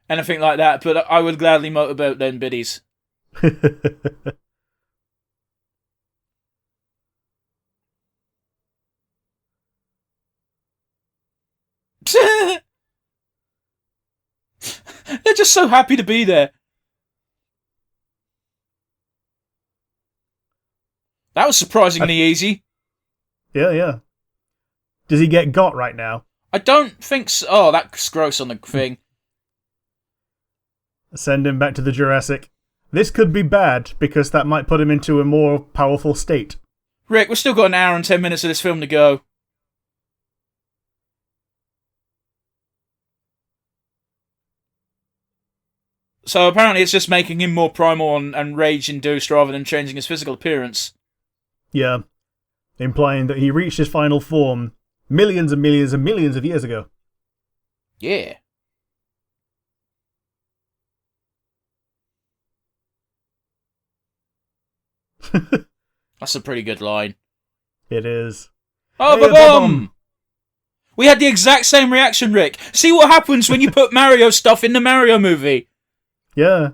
anything like that, but I would gladly motorboat them biddies. They're just so happy to be there. That was surprisingly easy. Yeah, yeah. Does he get got right now? I don't think so. Oh, that's gross on the thing. Send him back to the Jurassic. This could be bad, because that might put him into a more powerful state. Rick, we've still got an hour and 10 minutes of this film to go. So apparently it's just making him more primal and rage-induced rather than changing his physical appearance. Yeah. Implying that he reached his final form millions and millions and millions of years ago. Yeah. That's a pretty good line. It is. Oh, hey, ba-bum! We had the exact same reaction, Rick. See what happens when you put Mario stuff in the Mario movie. Yeah.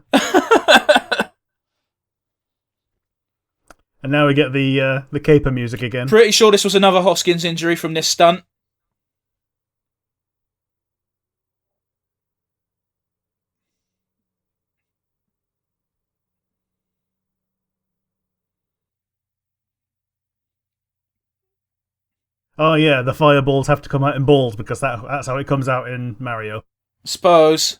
And now we get the caper music again. Pretty sure this was another Hoskins injury from this stunt. Oh yeah, the fireballs have to come out in balls because that's how it comes out in Mario. Suppose.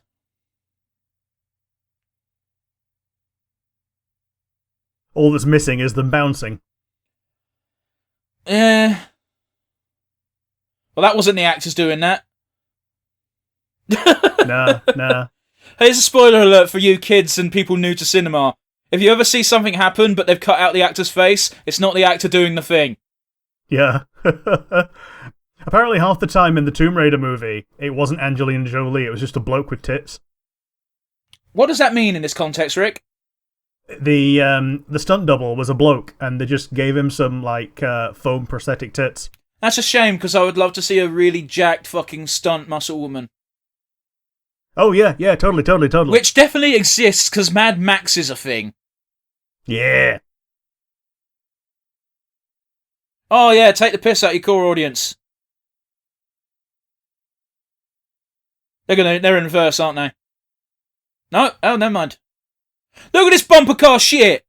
All that's missing is them bouncing. Well, that wasn't the actors doing that. Nah. Here's a spoiler alert for you kids and people new to cinema. If you ever see something happen but they've cut out the actor's face, it's not the actor doing the thing. Yeah. Apparently half the time in the Tomb Raider movie, it wasn't Angelina Jolie, it was just a bloke with tits. What does that mean in this context, Rick? The stunt double was a bloke, and they just gave him some, foam prosthetic tits. That's a shame, because I would love to see a really jacked fucking stunt muscle woman. Oh, yeah, totally. Which definitely exists, because Mad Max is a thing. Yeah. Oh, yeah, take the piss out of your core audience. They're in reverse, aren't they? No? Oh, never mind. Look at this bumper car shit!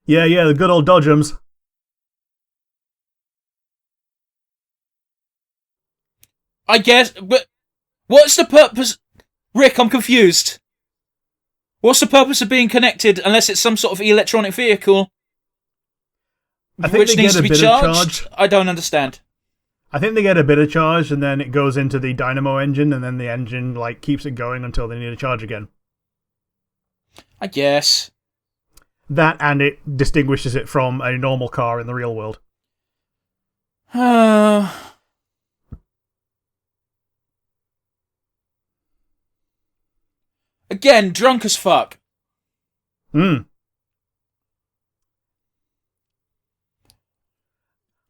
Yeah, the good old Dodgems. I guess, but what's the purpose? Rick, I'm confused. What's the purpose of being connected unless it's some sort of electronic vehicle which needs to be charged? I don't understand. I think they get a bit of charge and then it goes into the dynamo engine and then the engine keeps it going until they need a charge again. I guess. That and it distinguishes it from a normal car in the real world. Again, drunk as fuck. I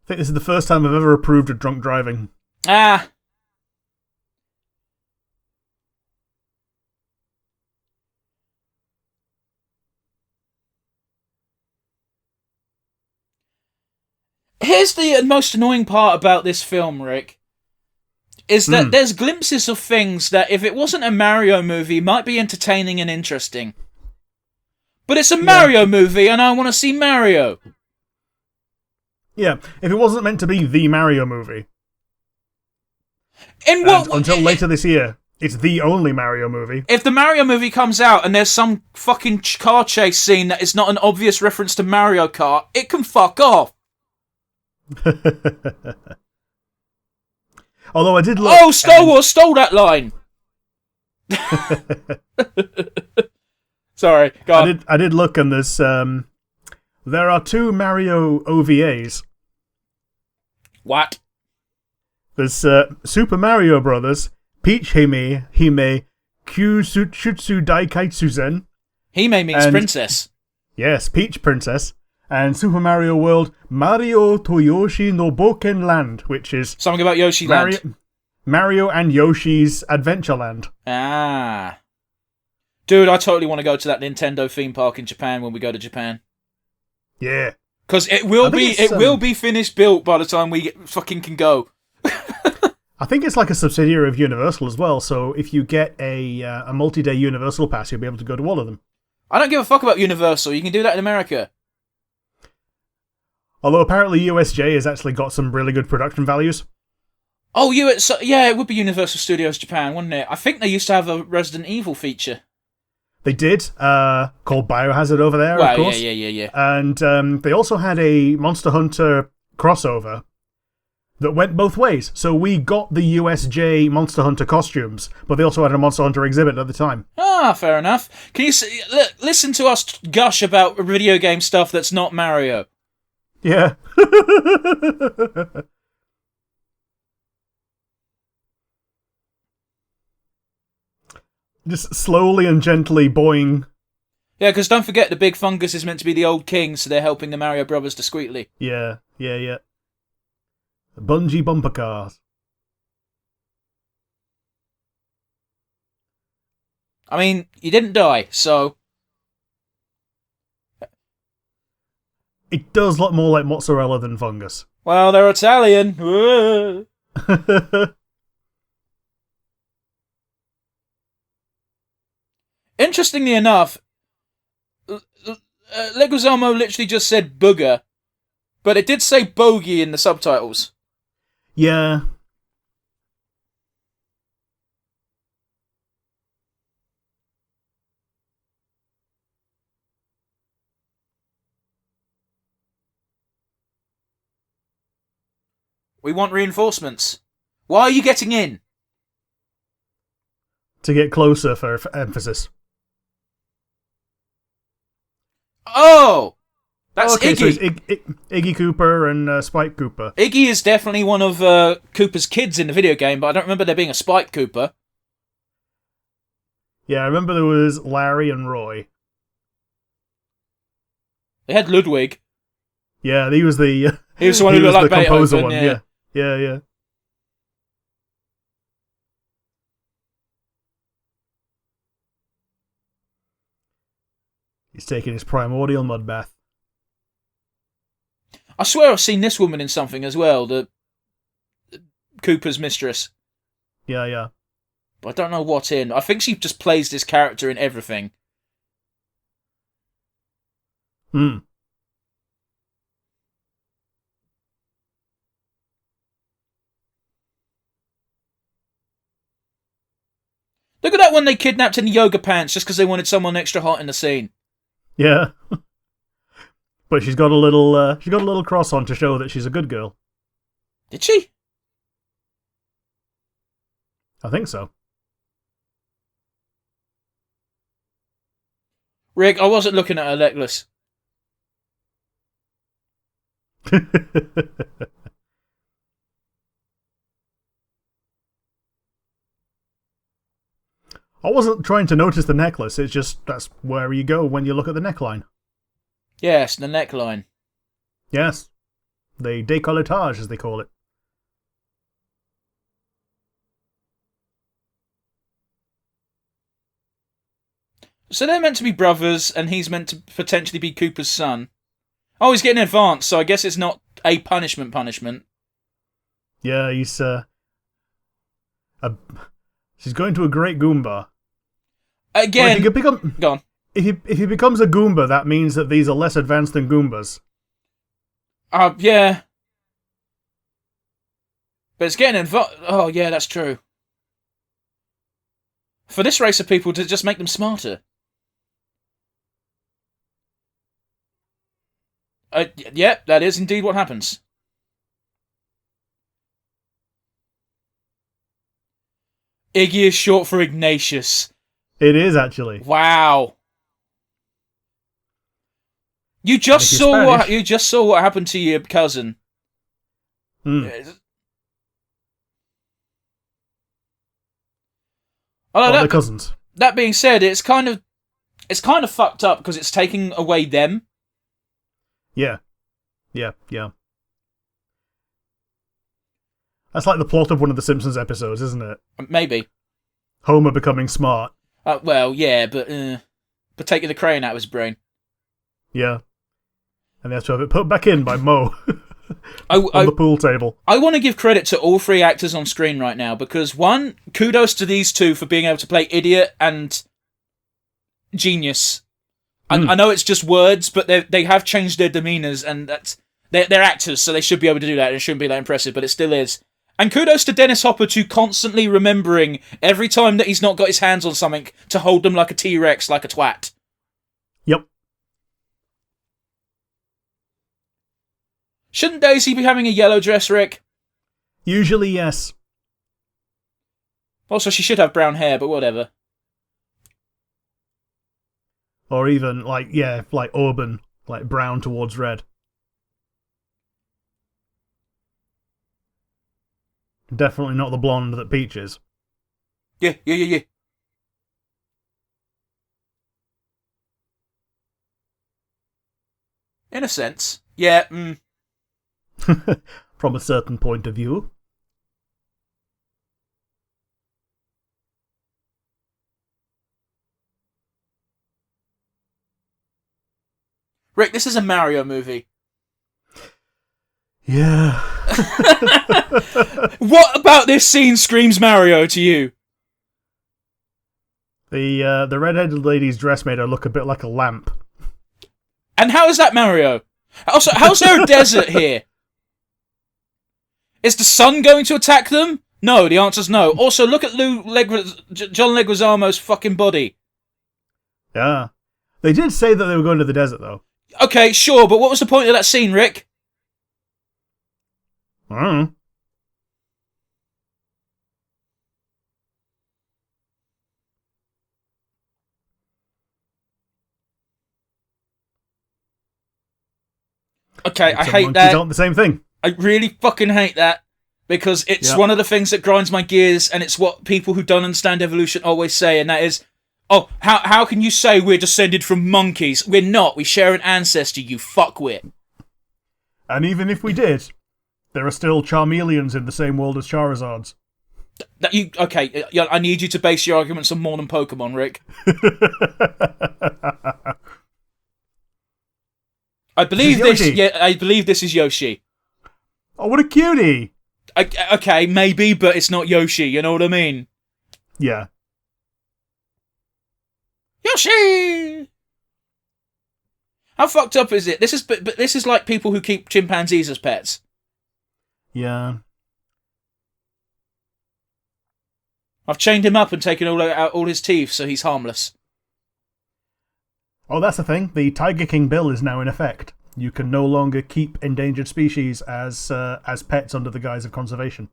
think this is the first time I've ever approved of drunk driving. Here's the most annoying part about this film, Rick. is that there's glimpses of things that, if it wasn't a Mario movie, might be entertaining and interesting. But it's a Mario movie, and I want to see Mario. Yeah, if it wasn't meant to be the Mario movie. Until later this year, it's the only Mario movie. If the Mario movie comes out and there's some fucking car chase scene that is not an obvious reference to Mario Kart, it can fuck off. Although I did look... Oh, Star Wars stole that line! Sorry, go on. I did look, and there's... there are 2 Mario OVAs. What? There's Super Mario Brothers, Peach Hime, Kyushutsu Daikaitsuzen. Hime means princess. Yes, Peach Princess. And Super Mario World, Mario to Yoshi no Boken Land, which is... Something about Yoshi Land. Mario and Yoshi's Adventure Land. Ah. Dude, I totally want to go to that Nintendo theme park in Japan when we go to Japan. Yeah. Because it will be finished built by the time we fucking can go. I think it's like a subsidiary of Universal as well, so if you get a multi-day Universal pass, you'll be able to go to all of them. I don't give a fuck about Universal. You can do that in America. Although apparently USJ has actually got some really good production values. Oh, yeah, it would be Universal Studios Japan, wouldn't it? I think they used to have a Resident Evil feature. They did, called Biohazard over there, of course. Yeah. And they also had a Monster Hunter crossover that went both ways. So we got the USJ Monster Hunter costumes, but they also had a Monster Hunter exhibit at the time. Ah, fair enough. Can you listen to us gush about video game stuff that's not Mario? Yeah. Just slowly and gently boing. Yeah, because don't forget the big fungus is meant to be the old king, so they're helping the Mario brothers discreetly. Yeah. Bungee bumper cars. I mean, you didn't die, so... It does look more like mozzarella than fungus. Well, they're Italian. Interestingly enough, Leguizamo literally just said booger, but it did say bogey in the subtitles. Yeah. We want reinforcements. Why are you getting in? To get closer for emphasis. Oh! That's okay, Iggy. So it's Iggy Cooper and Spike Cooper. Iggy is definitely one of Cooper's kids in the video game, but I don't remember there being a Spike Cooper. Yeah, I remember there was Larry and Roy. They had Ludwig. Yeah, he was the... He was the one who looked like composer Beethoven, one, yeah. He's taking his primordial mud bath. I swear I've seen this woman in something as well, the Cooper's mistress. Yeah. But I don't know what in. I think she just plays this character in everything. Hmm. Look at that one they kidnapped in yoga pants just because they wanted someone extra hot in the scene. Yeah. But she's got a little cross on to show that she's a good girl. Did she? I think so. Rick, I wasn't looking at her necklace. I wasn't trying to notice the necklace, it's just that's where you go when you look at the neckline. Yes, the neckline. Yes. The décolletage, as they call it. So they're meant to be brothers, and he's meant to potentially be Cooper's son. Oh, he's getting advanced, so I guess it's not a punishment. Yeah, he's A, she's going to a great Goomba. Again, If he, become, go on. if he becomes a Goomba, that means that these are less advanced than Goombas. Yeah. But it's getting involved. Oh, yeah, that's true. For this race of people to just make them smarter. Yep, that is indeed what happens. Iggy is short for Ignatius. It is, actually. Wow. You just saw what happened to your cousin. They're cousins. That being said, it's kind of fucked up because it's taking away them. Yeah. That's like the plot of one of the Simpsons episodes, isn't it? Maybe. Homer becoming smart. Well, yeah, but taking the crayon out of his brain. Yeah. And they have to have it put back in by Mo. on the pool table. I want to give credit to all three actors on screen right now because, one, kudos to these two for being able to play idiot and genius. I know it's just words, but they have changed their demeanours, and they're actors, so they should be able to do that, and it shouldn't be that impressive, but it still is. And kudos to Dennis Hopper to constantly remembering every time that he's not got his hands on something to hold them like a T-Rex, like a twat. Yep. Shouldn't Daisy be having a yellow dress, Rick? Usually, yes. Also, she should have brown hair, but whatever. Or even, like auburn, like brown towards red. Definitely not the blonde that Peach is. Yeah. In a sense. Yeah, From a certain point of view. Rick, this is a Mario movie. Yeah. What about this scene screams Mario to you? The red-headed lady's dress made her look a bit like a lamp. And how is that Mario? Also, how's there a desert here? Is the sun going to attack them? No, the answer's no. Also, look at John Leguizamo's fucking body. Yeah. They did say that they were going to the desert, though. Okay, sure, but what was the point of that scene, Rick? I don't know. Okay, I hate monkeys that. aren't the same thing. I really fucking hate that. Because it's one of the things that grinds my gears, and it's what people who don't understand evolution always say, and that is, oh, how can you say we're descended from monkeys? We're not. We share an ancestor, you fuckwit. And even if we did, there are still Charmeleons in the same world as Charizards. Okay, I need you to base your arguments on more than Pokemon, Rick. I believe this is Yoshi. Oh, what a cutie! Okay, maybe, but it's not Yoshi, you know what I mean? Yeah. Yoshi! How fucked up is it? This is like people who keep chimpanzees as pets. Yeah. I've chained him up and taken out all his teeth, so he's harmless. Oh, that's the thing. The Tiger King bill is now in effect. You can no longer keep endangered species as pets under the guise of conservation.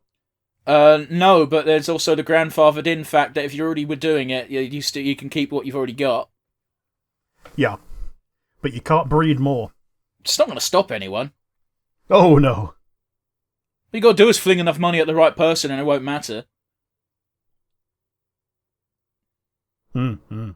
No, but there's also the grandfathered in fact that if you already were doing it, you can keep what you've already got. Yeah. But you can't breed more. It's not going to stop anyone. Oh, no. All you got to do is fling enough money at the right person and it won't matter. Mm-hmm.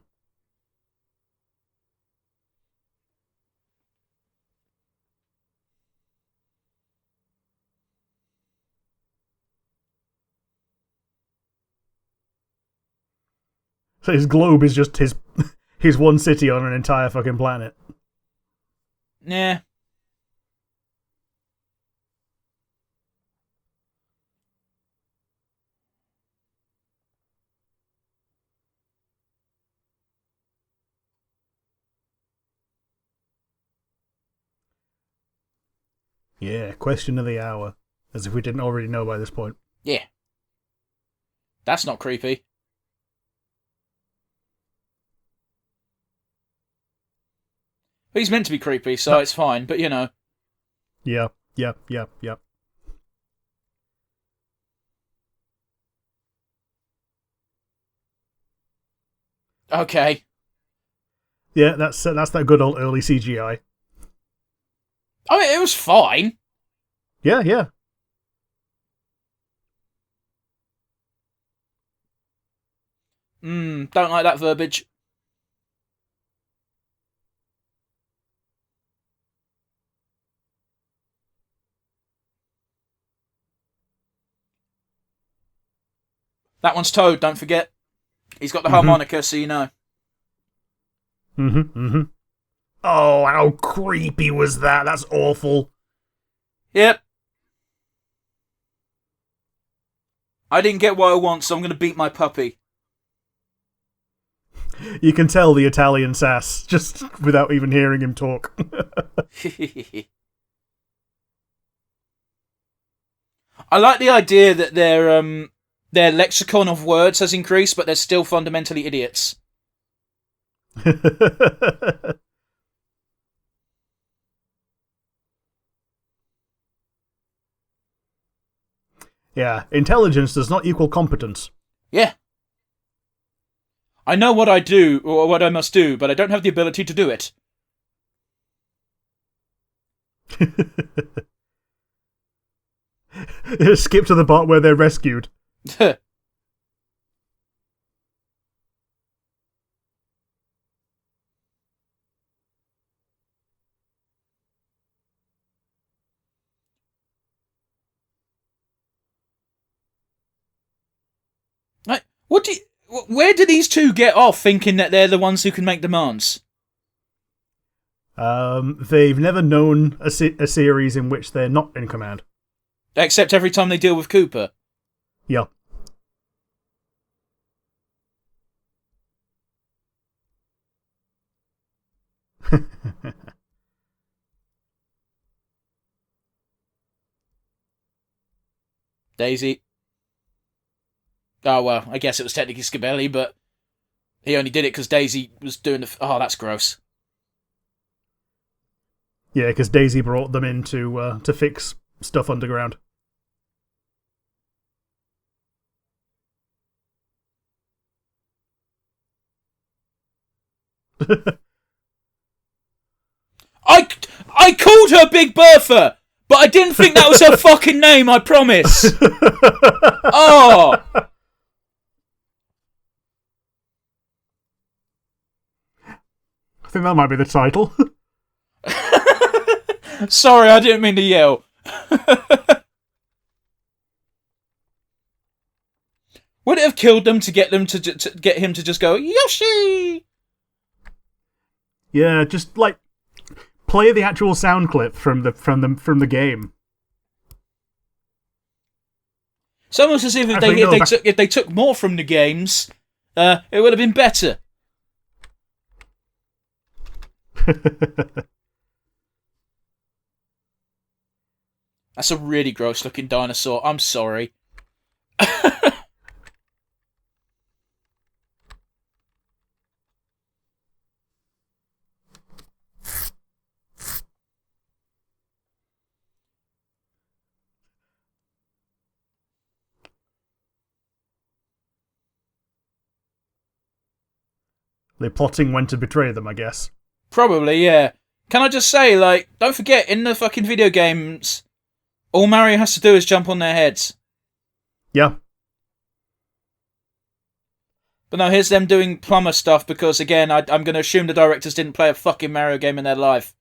So his globe is just his one city on an entire fucking planet. Nah. Yeah, question of the hour. As if we didn't already know by this point. Yeah. That's not creepy. He's meant to be creepy, so it's fine, but you know. Yeah. Okay. Yeah, that's that good old early CGI. I mean, it was fine. Yeah. Don't like that verbiage. That one's Toad, don't forget. He's got the harmonica, so you know. Oh, how creepy was that? That's awful. Yep. I didn't get what I want, so I'm going to beat my puppy. You can tell the Italian sass just without even hearing him talk. I like the idea that their lexicon of words has increased, but they're still fundamentally idiots. Yeah, intelligence does not equal competence. Yeah. I know what I do, or what I must do, but I don't have the ability to do it. Skip to the part where they're rescued. Where do these two get off thinking that they're the ones who can make demands? They've never known a series in which they're not in command. Except every time they deal with Cooper. Yeah. Daisy. Oh, well, I guess it was technically Scabelli, but he only did it because Daisy was doing the... Oh, that's gross. Yeah, because Daisy brought them in to fix stuff underground. I called her Big Bertha, but I didn't think that was her fucking name, I promise. Oh! I think that might be the title. Sorry, I didn't mean to yell. Would it have killed them to get them to get him to just go Yoshi? Yeah, just like play the actual sound clip from the game. It's almost as if if they took more from the games, it would have been better. That's a really gross looking dinosaur. I'm sorry. They're plotting when to betray them, I guess. Probably, yeah. Can I just say, like, don't forget, in the fucking video games, all Mario has to do is jump on their heads. Yeah. But no, here's them doing plumber stuff because, again, I'm going to assume the directors didn't play a fucking Mario game in their life.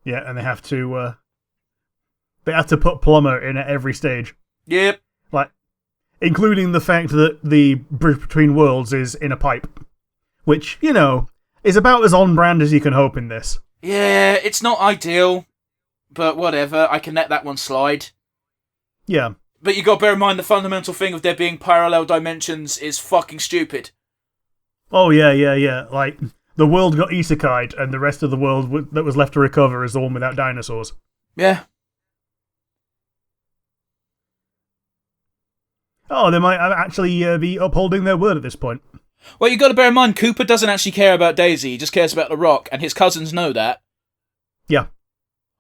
Yeah, and they have to put plumber in at every stage. Yep. Like, including the fact that the bridge between worlds is in a pipe. Which, you know, is about as on-brand as you can hope in this. Yeah, it's not ideal, but whatever, I can let that one slide. Yeah. But you got to bear in mind the fundamental thing of there being parallel dimensions is fucking stupid. Oh, yeah. Like, The world got isekai'd, and the rest of the world that was left to recover is the one without dinosaurs. Yeah. Oh, they might actually be upholding their word at this point. Well, you've got to bear in mind, Cooper doesn't actually care about Daisy, he just cares about the rock, and his cousins know that. Yeah.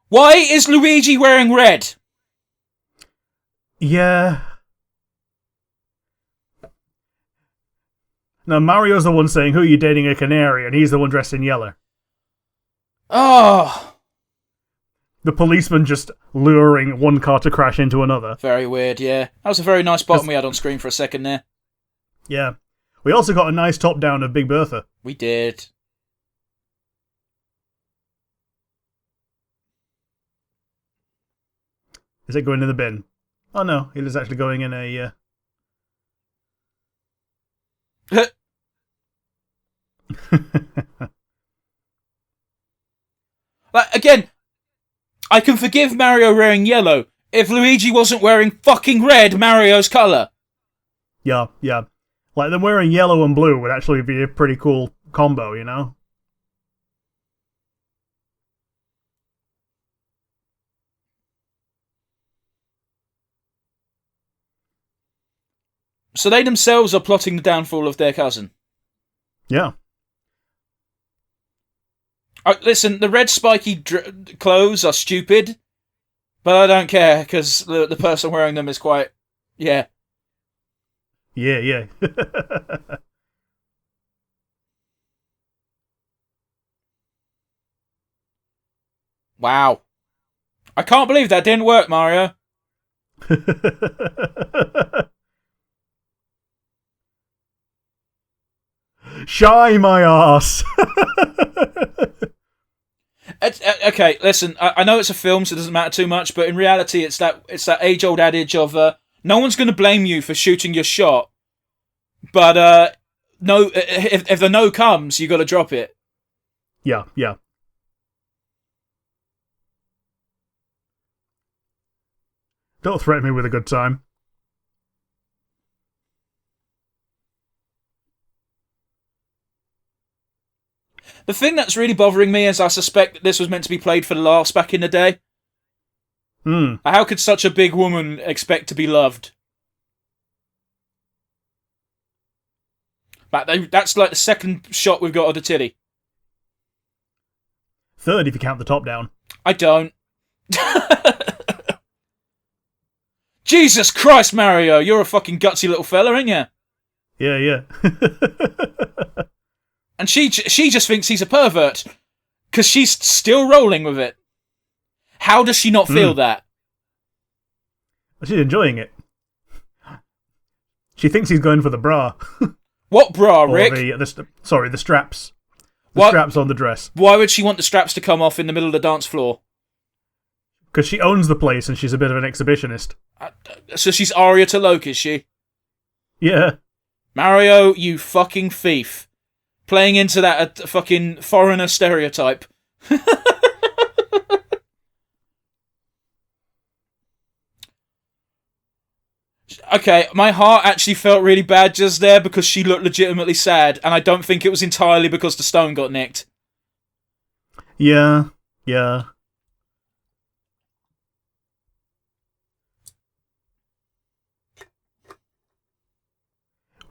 Why is Luigi wearing red? Yeah. Now, Mario's the one saying, who are you dating, a canary? And he's the one dressed in yellow. Oh. The policeman just luring one car to crash into another. Very weird, yeah. That was a very nice bottom we had on screen for a second there. Yeah. We also got a nice top-down of Big Bertha. We did. Is it going in the bin? Oh no, it is actually going in a... Like, again, I can forgive Mario wearing yellow if Luigi wasn't wearing fucking red, Mario's colour. Yeah. Like, them wearing yellow and blue would actually be a pretty cool combo, you know? So they themselves are plotting the downfall of their cousin. Yeah. Listen, the red spiky clothes are stupid, but I don't care, because the person wearing them is quite... Yeah. Yeah. Wow. I can't believe that didn't work, Mario. Shy my ass. Okay, listen, I know it's a film, so it doesn't matter too much, but in reality, it's that age-old adage of no one's going to blame you for shooting your shot, but no, if the no comes, you got to drop it. Yeah. Don't threaten me with a good time. The thing that's really bothering me is I suspect that this was meant to be played for laughs back in the day. How could such a big woman expect to be loved? But that's like the second shot we've got of the titty. Third, if you count the top down. I don't. Jesus Christ, Mario, you're a fucking gutsy little fella, ain't you? Yeah. And she just thinks he's a pervert, because she's still rolling with it. How does she not feel that? She's enjoying it. She thinks he's going for the bra. What bra, Rick? The straps. The What? Straps on the dress. Why would she want the straps to come off in the middle of the dance floor? Because she owns the place and she's a bit of an exhibitionist. So she's Aria to Loki, is she? Yeah. Mario, you fucking thief. Playing into that fucking foreigner stereotype. Okay, my heart actually felt really bad just there because she looked legitimately sad, and I don't think it was entirely because the stone got nicked. Yeah.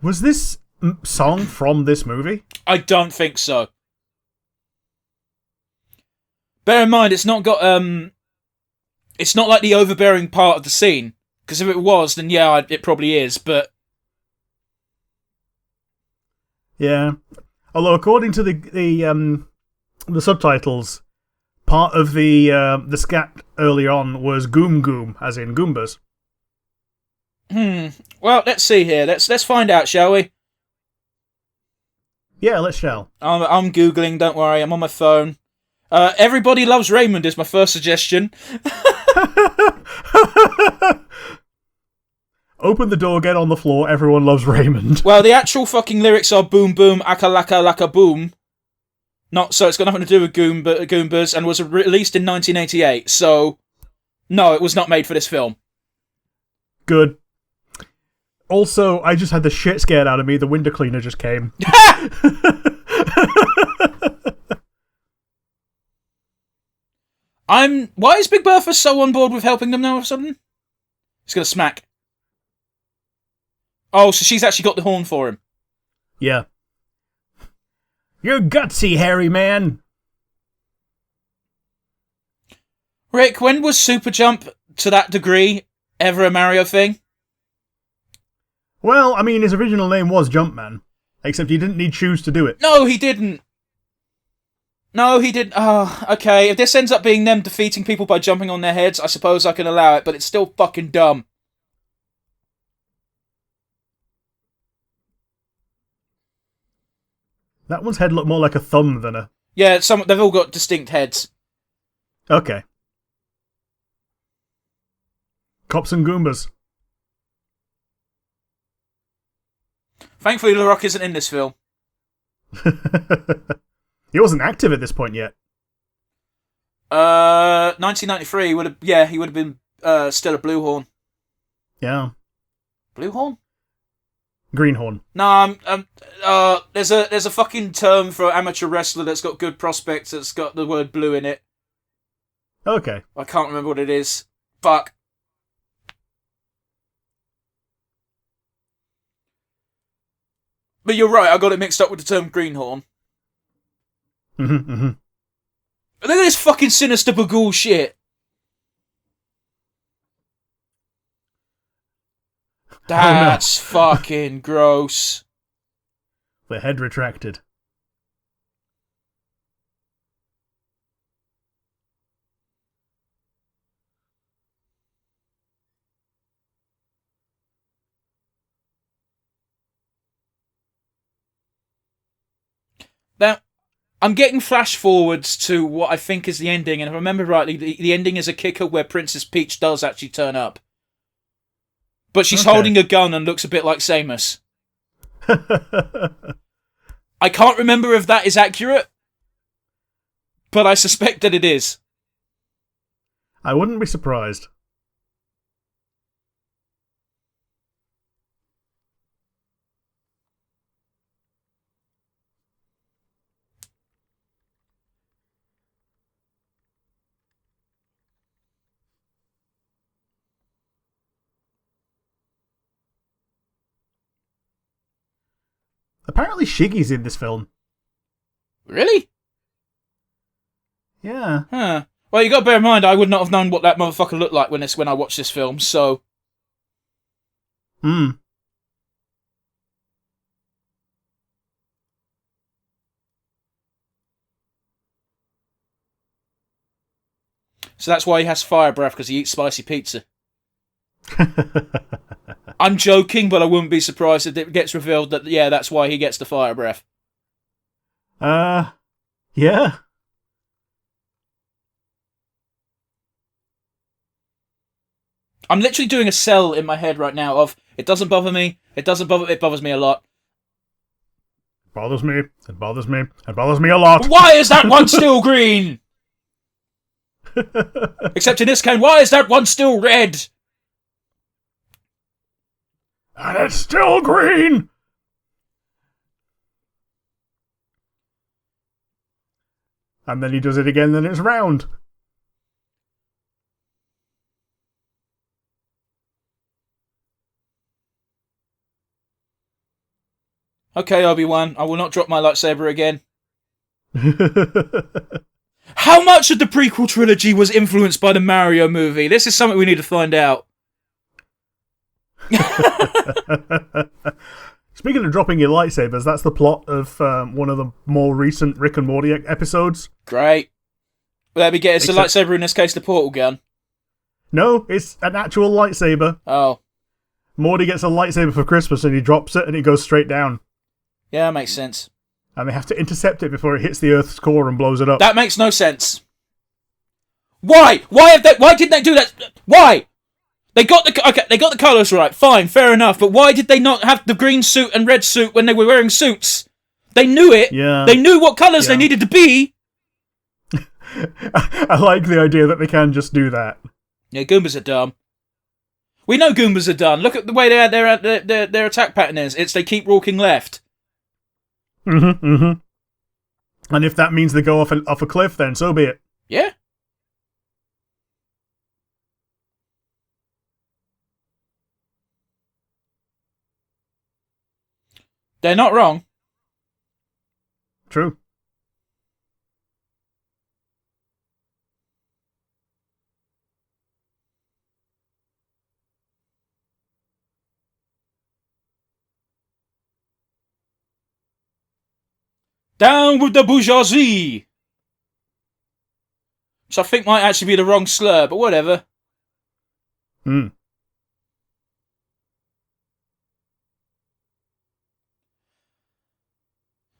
Was this song from this movie? I don't think so. Bear in mind, it's not got, it's not like the overbearing part of the scene. Because if it was, then yeah, it probably is, but... Yeah. Although, according to the subtitles, part of the scat early on was Goom Goom, as in Goombas. Well, let's see here. Let's find out, shall we? Yeah, let's shall. I'm Googling, don't worry, I'm on my phone. Everybody Loves Raymond is my first suggestion. Open the door, get on the floor, everyone loves Raymond. Well, the actual fucking lyrics are boom boom, aka laka laka boom. So it's got nothing to do with Goombas, and was released in 1988, so... No, it was not made for this film. Good. Also, I just had the shit scared out of me, the window cleaner just came. Why is Big Bertha so on board with helping them now all of a sudden? He's gonna smack. Oh, so she's actually got the horn for him. Yeah. You're gutsy, hairy man. Rick, when was Super Jump to that degree ever a Mario thing? Well, I mean, his original name was Jumpman, except he didn't need shoes to do it. No, he didn't. Oh, okay. If this ends up being them defeating people by jumping on their heads, I suppose I can allow it, but it's still fucking dumb. That one's head looked more like a thumb than a... Yeah, they've all got distinct heads. Okay. Cops and Goombas. Thankfully, The Rock isn't in this film. He wasn't active at this point yet. 1993 he would have been still a blue horn. Yeah. Blue horn? Greenhorn. No, there's a fucking term for amateur wrestler that's got good prospects that's got the word blue in it. Okay. I can't remember what it is. Fuck. But you're right, I got it mixed up with the term greenhorn. Look Look at this fucking sinister Bagul shit. That's fucking gross. The head retracted. Now, I'm getting flash forwards to what I think is the ending, and if I remember rightly, the ending is a kicker where Princess Peach does actually turn up. But she's holding a gun and looks a bit like Samus. I can't remember if that is accurate, but I suspect that it is. I wouldn't be surprised. Apparently Shiggy's in this film. Really? Yeah. Huh. Well, you got to bear in mind, I would not have known what that motherfucker looked like when I watched this film, so... Hmm. So that's why he has fire breath, because he eats spicy pizza. I'm joking, but I wouldn't be surprised if it gets revealed that, yeah, that's why he gets the fire breath. Yeah. I'm literally doing a cell in my head right now of, it doesn't bother me, it bothers me a lot. Bothers me, it bothers me, it bothers me a lot. Why is that one still green? Except in this case, why is that one still red? And it's still green! And then he does it again, and it's round. Okay, Obi-Wan, I will not drop my lightsaber again. How much of the prequel trilogy was influenced by the Mario movie? This is something we need to find out. Speaking of dropping your lightsabers, that's the plot of one of the more recent Rick and Morty episodes. Great. Well, there we get. It's a lightsaber, in this case, the portal gun. No, it's an actual lightsaber. Oh. Morty gets a lightsaber for Christmas and he drops it and it goes straight down. Yeah, that makes sense. And they have to intercept it before it hits the Earth's core and blows it up. That makes no sense. Why? Why didn't they do that? Why? They got the colours right, fine, fair enough, but why did they not have the green suit and red suit when they were wearing suits? They knew it. Yeah. They knew what colours they needed to be. I like the idea that they can just do that. Yeah, Goombas are dumb. We know Goombas are dumb. Look at the way their attack pattern is. It's they keep walking left. And if that means they go off a cliff, then so be it. Yeah. They're not wrong. True. Down with the bourgeoisie! Which I think might actually be the wrong slur, but whatever. Hmm.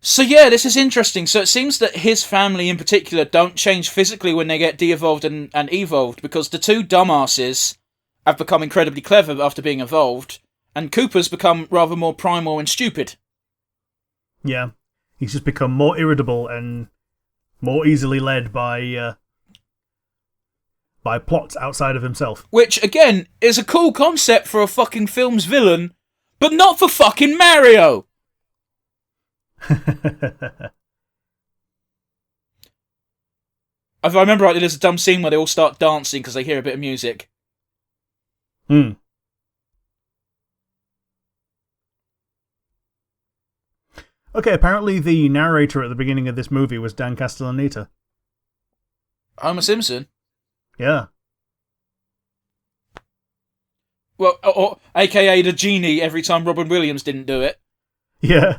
So yeah, this is interesting. So it seems that his family in particular don't change physically when they get de-evolved and evolved, because the two dumbasses have become incredibly clever after being evolved, and Cooper's become rather more primal and stupid. Yeah. He's just become more irritable and more easily led by plots outside of himself. Which, again, is a cool concept for a fucking film's villain, but not for fucking Mario! If I remember rightly, there's a dumb scene where they all start dancing because they hear a bit of music. Hmm. Okay, apparently the narrator at the beginning of this movie was Dan Castellaneta. Homer Simpson? Yeah. Well, or aka the genie every time Robin Williams didn't do it. Yeah.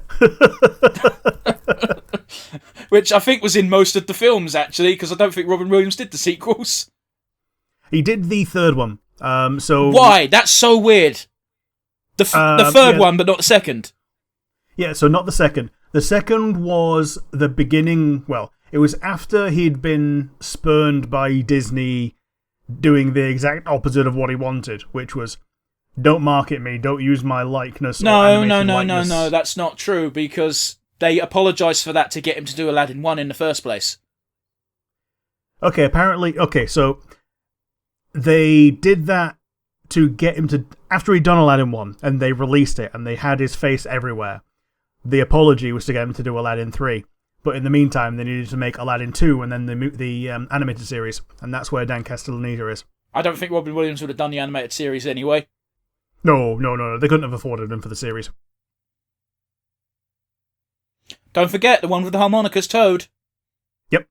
Which I think was in most of the films, actually, because I don't think Robin Williams did the sequels. He did the third one. So why? That's so weird. The third one, but not the second. Yeah, so not the second. The second was the beginning. Well, it was after he'd been spurned by Disney doing the exact opposite of what he wanted, which was, don't market me, don't use my likeness. No, that's not true, because they apologised for that to get him to do Aladdin 1 in the first place. Okay, apparently, so they did that to get him to, after he'd done Aladdin 1, and they released it, and they had his face everywhere. The apology was to get him to do Aladdin 3. But in the meantime, they needed to make Aladdin 2 and then the animated series. And that's where Dan Castellaneta is. I don't think Robin Williams would have done the animated series anyway. No. They couldn't have afforded him for the series. Don't forget, the one with the harmonicas, Toad. Yep.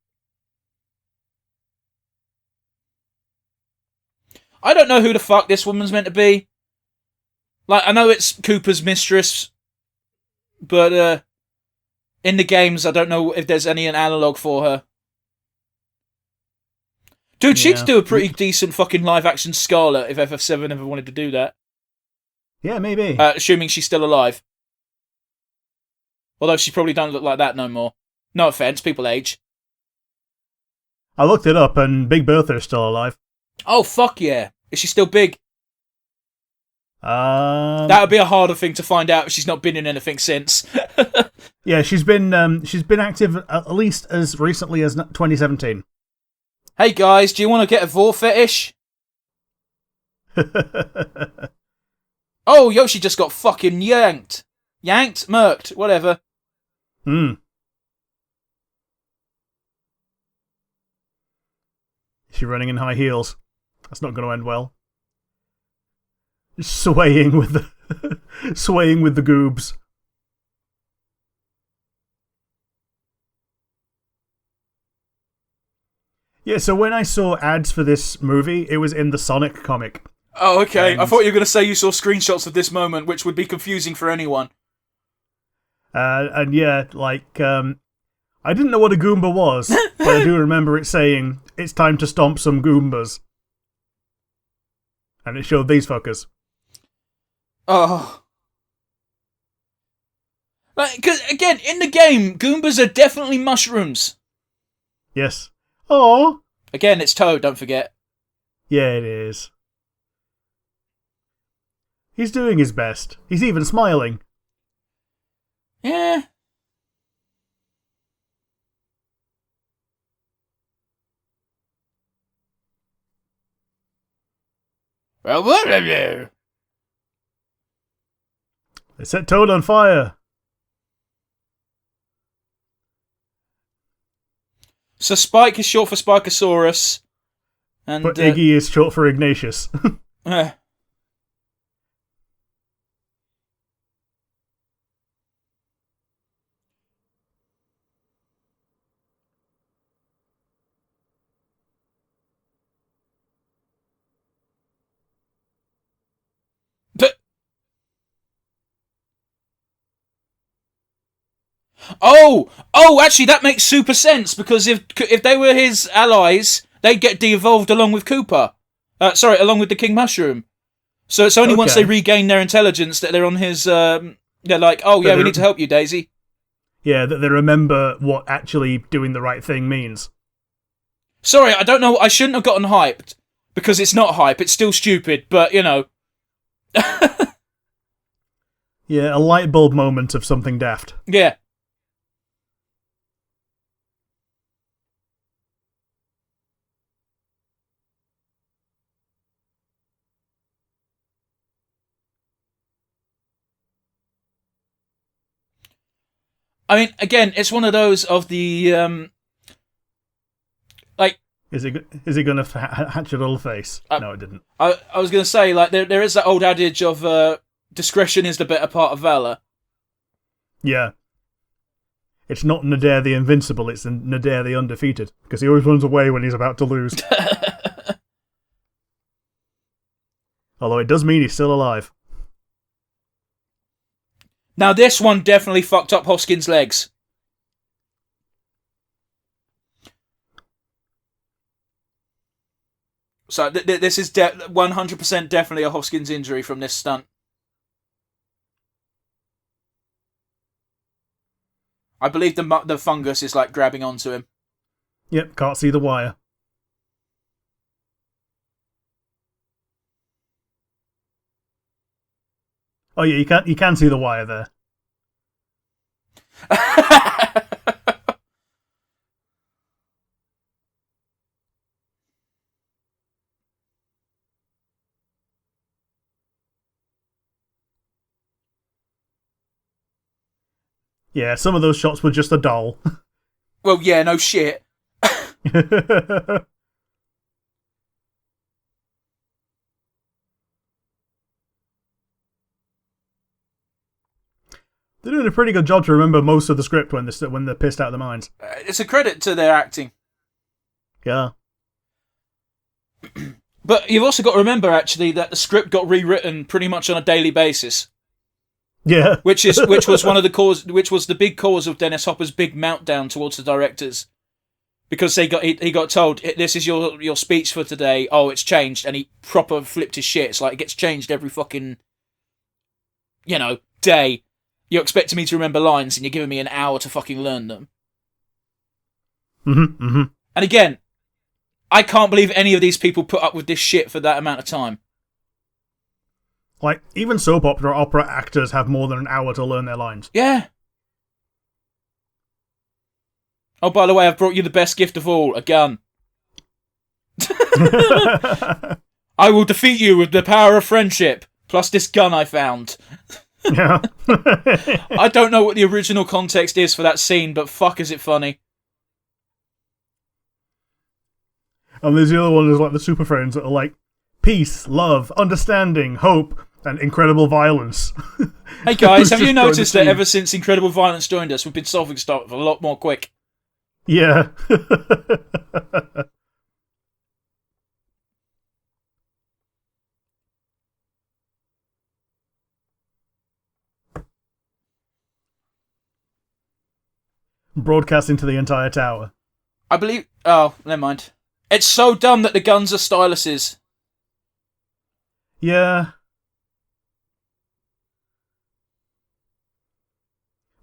I don't know who the fuck this woman's meant to be. Like, I know it's Cooper's mistress, but in the games, I don't know if there's any analogue for her. Dude, she'd do a pretty decent fucking live-action Scarlet if FF7 ever wanted to do that. Yeah, maybe. Assuming she's still alive. Although she probably don't look like that no more. No offence, people age. I looked it up and Big Bertha is still alive. Oh, fuck yeah. Is she still big? That would be a harder thing to find out if she's not been in anything since. Yeah, she's been active at least as recently as 2017. Hey guys, do you want to get a vor fetish? Oh, Yoshi just got fucking yanked. Yanked? Murked? Whatever. Hmm. Is she running in high heels? That's not going to end well. Swaying with the goobs. Yeah, so when I saw ads for this movie, it was in the Sonic comic. Oh, okay. I thought you were going to say you saw screenshots of this moment, which would be confusing for anyone. And yeah, I didn't know what a Goomba was, but I do remember it saying, it's time to stomp some Goombas. And it showed these fuckers. Oh. Because, again, in the game, Goombas are definitely mushrooms. Yes. Oh. Again, it's Toad, don't forget. Yeah, it is. He's doing his best. He's even smiling. Yeah. Well, whatever. They set Toad on fire. So Spike is short for Spikosaurus. And, but Iggy is short for Ignatius. Actually, that makes super sense, because if they were his allies, they'd get de-evolved along with Cooper. Along with the King Mushroom. So it's only once they regain their intelligence that they're on his... they're like, oh yeah, we need to help you, Daisy. Yeah, that they remember what actually doing the right thing means. Sorry, I don't know. I shouldn't have gotten hyped, because it's not hype. It's still stupid, but, you know. Yeah, a light bulb moment of something daft. Yeah. I mean, again, it's one of those of the, like... Is it going to hatch a little face? No, it didn't. I was going to say, like, there is that old adage of discretion is the better part of valor. Yeah. It's not Nadir the Invincible, it's Nadir the Undefeated, because he always runs away when he's about to lose. Although it does mean he's still alive. Now, this one definitely fucked up Hoskins' legs. So this is 100% definitely a Hoskins injury from this stunt. I believe the fungus is like grabbing onto him. Yep, can't see the wire. Oh yeah, you can see the wire there. Yeah, some of those shots were just a doll. Well, yeah, no shit. They're doing a pretty good job to remember most of the script when they're pissed out of their minds. It's a credit to their acting. Yeah. But you've also got to remember, actually, that the script got rewritten pretty much on a daily basis. Yeah. which was one of the big cause of Dennis Hopper's big meltdown towards the directors, because he got told, this is your speech for today. Oh, it's changed, and he proper flipped his shit. It's like it gets changed every fucking, day. You're expecting me to remember lines, and you're giving me an hour to fucking learn them. Mm-hmm. Mm-hmm. And again, I can't believe any of these people put up with this shit for that amount of time. Like, even soap opera actors have more than an hour to learn their lines. Yeah. Oh, by the way, I've brought you the best gift of all, a gun. I will defeat you with the power of friendship, plus this gun I found. Yeah. I don't know what the original context is for that scene, but fuck is it funny. And there's the other one, there's like the Super Friends that are like, peace, love, understanding, hope, and incredible violence. Hey guys, have you noticed that ever since Incredible Violence joined us, we've been solving stuff a lot more quick? Yeah. Broadcasting to the entire tower. I believe... Oh, never mind. It's so dumb that the guns are styluses. Yeah.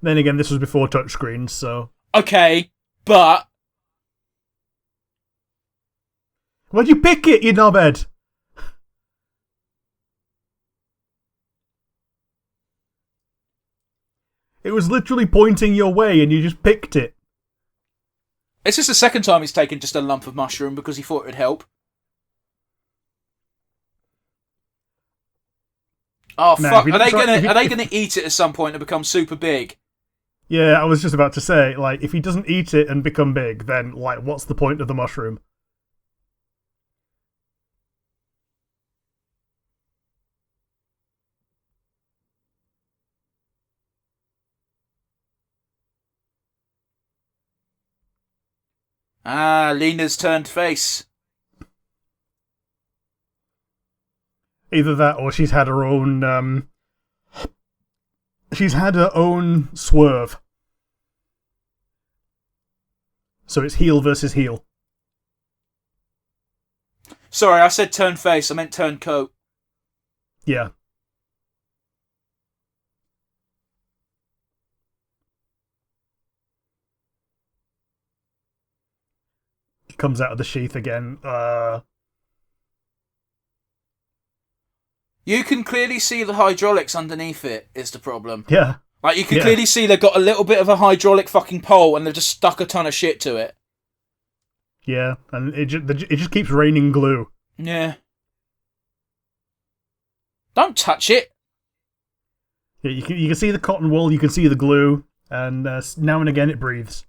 Then again, this was before touchscreens, so... Okay, but... Why'd you pick it, you knobhead? It was literally pointing your way and you just picked it. It's just the second time he's taken just a lump of mushroom because he thought it would help. Oh, fuck. Are they gonna eat it at some point and become super big? Yeah, I was just about to say, like, if he doesn't eat it and become big, then, like, what's the point of the mushroom? Ah, Lena's turned face. Either that or she's had her own, she's had her own swerve. So it's heel versus heel. Sorry, I said turn face. I meant turn coat. Yeah. He comes out of the sheath again. You can clearly see the hydraulics underneath it, is the problem. Yeah. Like, you can clearly see they've got a little bit of a hydraulic fucking pole and they've just stuck a ton of shit to it. Yeah, and it just keeps raining glue. Yeah. Don't touch it. Yeah, you can see the cotton wool, you can see the glue, and now and again it breathes.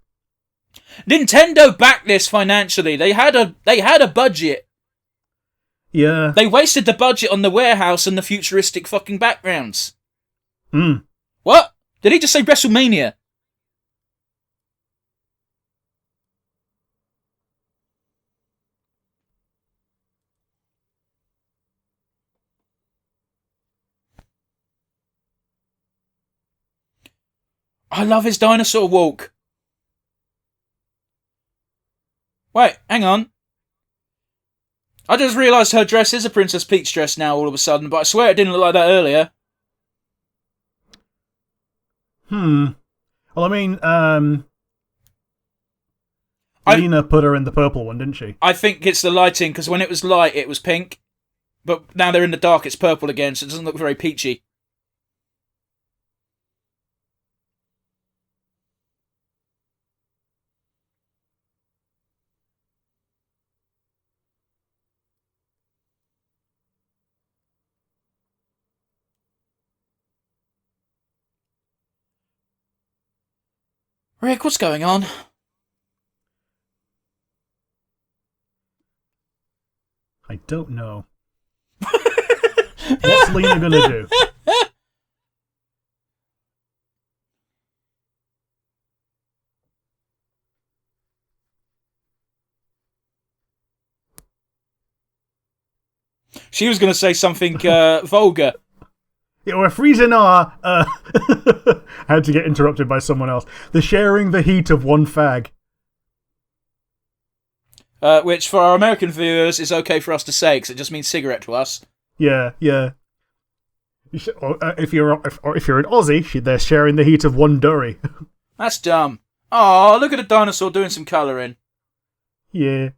Nintendo backed this financially. They had a budget. Yeah. They wasted the budget on the warehouse and the futuristic fucking backgrounds. Mm. What? Did he just say WrestleMania? I love his dinosaur walk. Wait, hang on. I just realised her dress is a Princess Peach dress now all of a sudden, but I swear it didn't look like that earlier. Well, I mean, Lena put her in the purple one, didn't she? I think it's the lighting, because when it was light, it was pink. But now they're in the dark, it's purple again, so it doesn't look very peachy. Rick, what's going on? I don't know. What's Lena gonna do? She was going to say something vulgar. Yeah, we're freezing our... had to get interrupted by someone else. They're sharing the heat of one fag. Which, for our American viewers, is okay for us to say, because it just means cigarette to us. Yeah. If you're an Aussie, they're sharing the heat of one durry. That's dumb. Oh, look at a dinosaur doing some colouring. Yeah.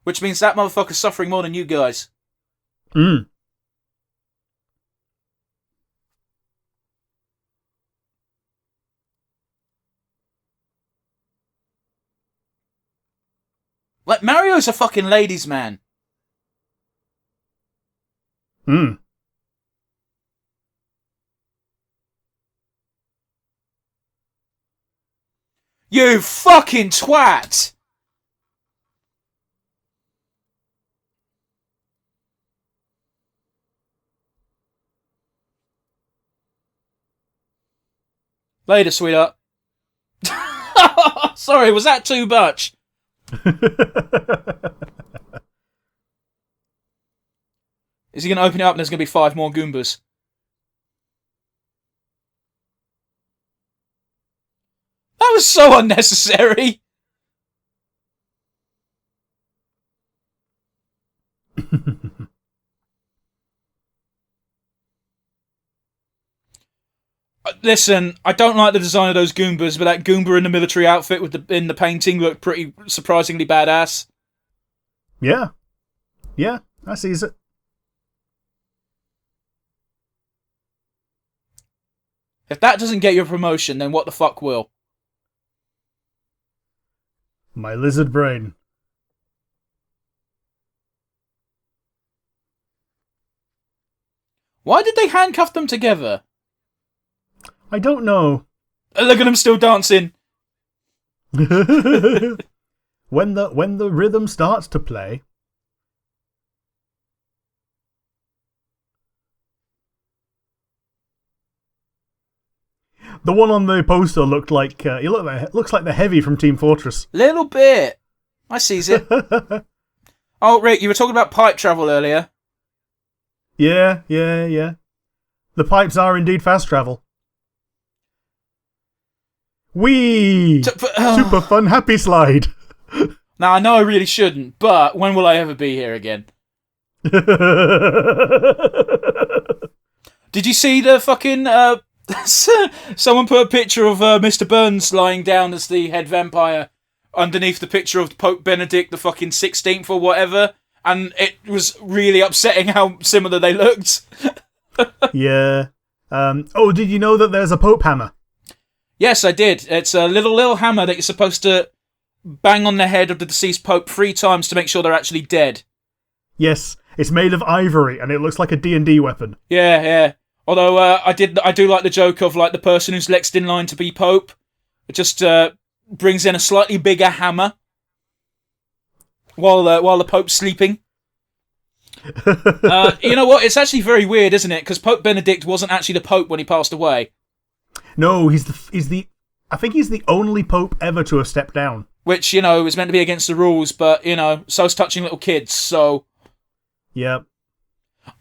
Which means that motherfucker's suffering more than you guys. Mm. Like, Mario's a fucking ladies' man. Mm. You fucking twat! Later, sweetheart. Sorry, was that too much? Is he going to open it up and there's going to be 5 more Goombas? That was so unnecessary! Listen, I don't like the design of those Goombas, but that Goomba in the military outfit in the painting looked pretty surprisingly badass. Yeah, I sees it. If that doesn't get you a promotion, then what the fuck will? My lizard brain. Why did they handcuff them together? I don't know. Look at them still dancing. When the rhythm starts to play. The one on the poster looked like looks like the Heavy from Team Fortress. Little bit. I sees it. Oh, Rick, you were talking about pipe travel earlier. Yeah. The pipes are indeed fast travel. Whee! Super fun happy slide. Now, I know I really shouldn't, but when will I ever be here again? Did you see the fucking... someone put a picture of Mr. Burns lying down as the head vampire underneath the picture of Pope Benedict the fucking 16th or whatever, and it was really upsetting how similar they looked. Yeah. Oh, did you know that there's a Pope hammer? Yes, I did. It's a little hammer that you're supposed to bang on the head of the deceased Pope 3 times to make sure they're actually dead. Yes, it's made of ivory, and it looks like a D&D weapon. Yeah. Although I do like the joke of like the person who's next in line to be Pope. It just brings in a slightly bigger hammer while the Pope's sleeping. You know what? It's actually very weird, isn't it? Because Pope Benedict wasn't actually the Pope when he passed away. No, I think he's the only Pope ever to have stepped down. Which, you know, is meant to be against the rules, but, you know, so's touching little kids, so... Yep.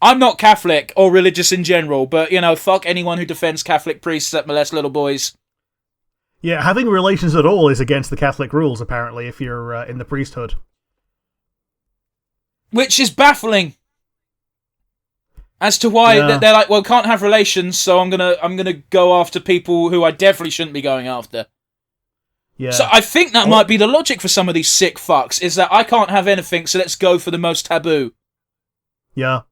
I'm not Catholic or religious in general, but, you know, fuck anyone who defends Catholic priests that molest little boys. Yeah, having relations at all is against the Catholic rules, apparently, if you're in the priesthood. Which is baffling. As to why they're like, well, can't have relations, so I'm gonna go after people who I definitely shouldn't be going after. Yeah. So I think that might be the logic for some of these sick fucks, is that I can't have anything, so let's go for the most taboo. Yeah.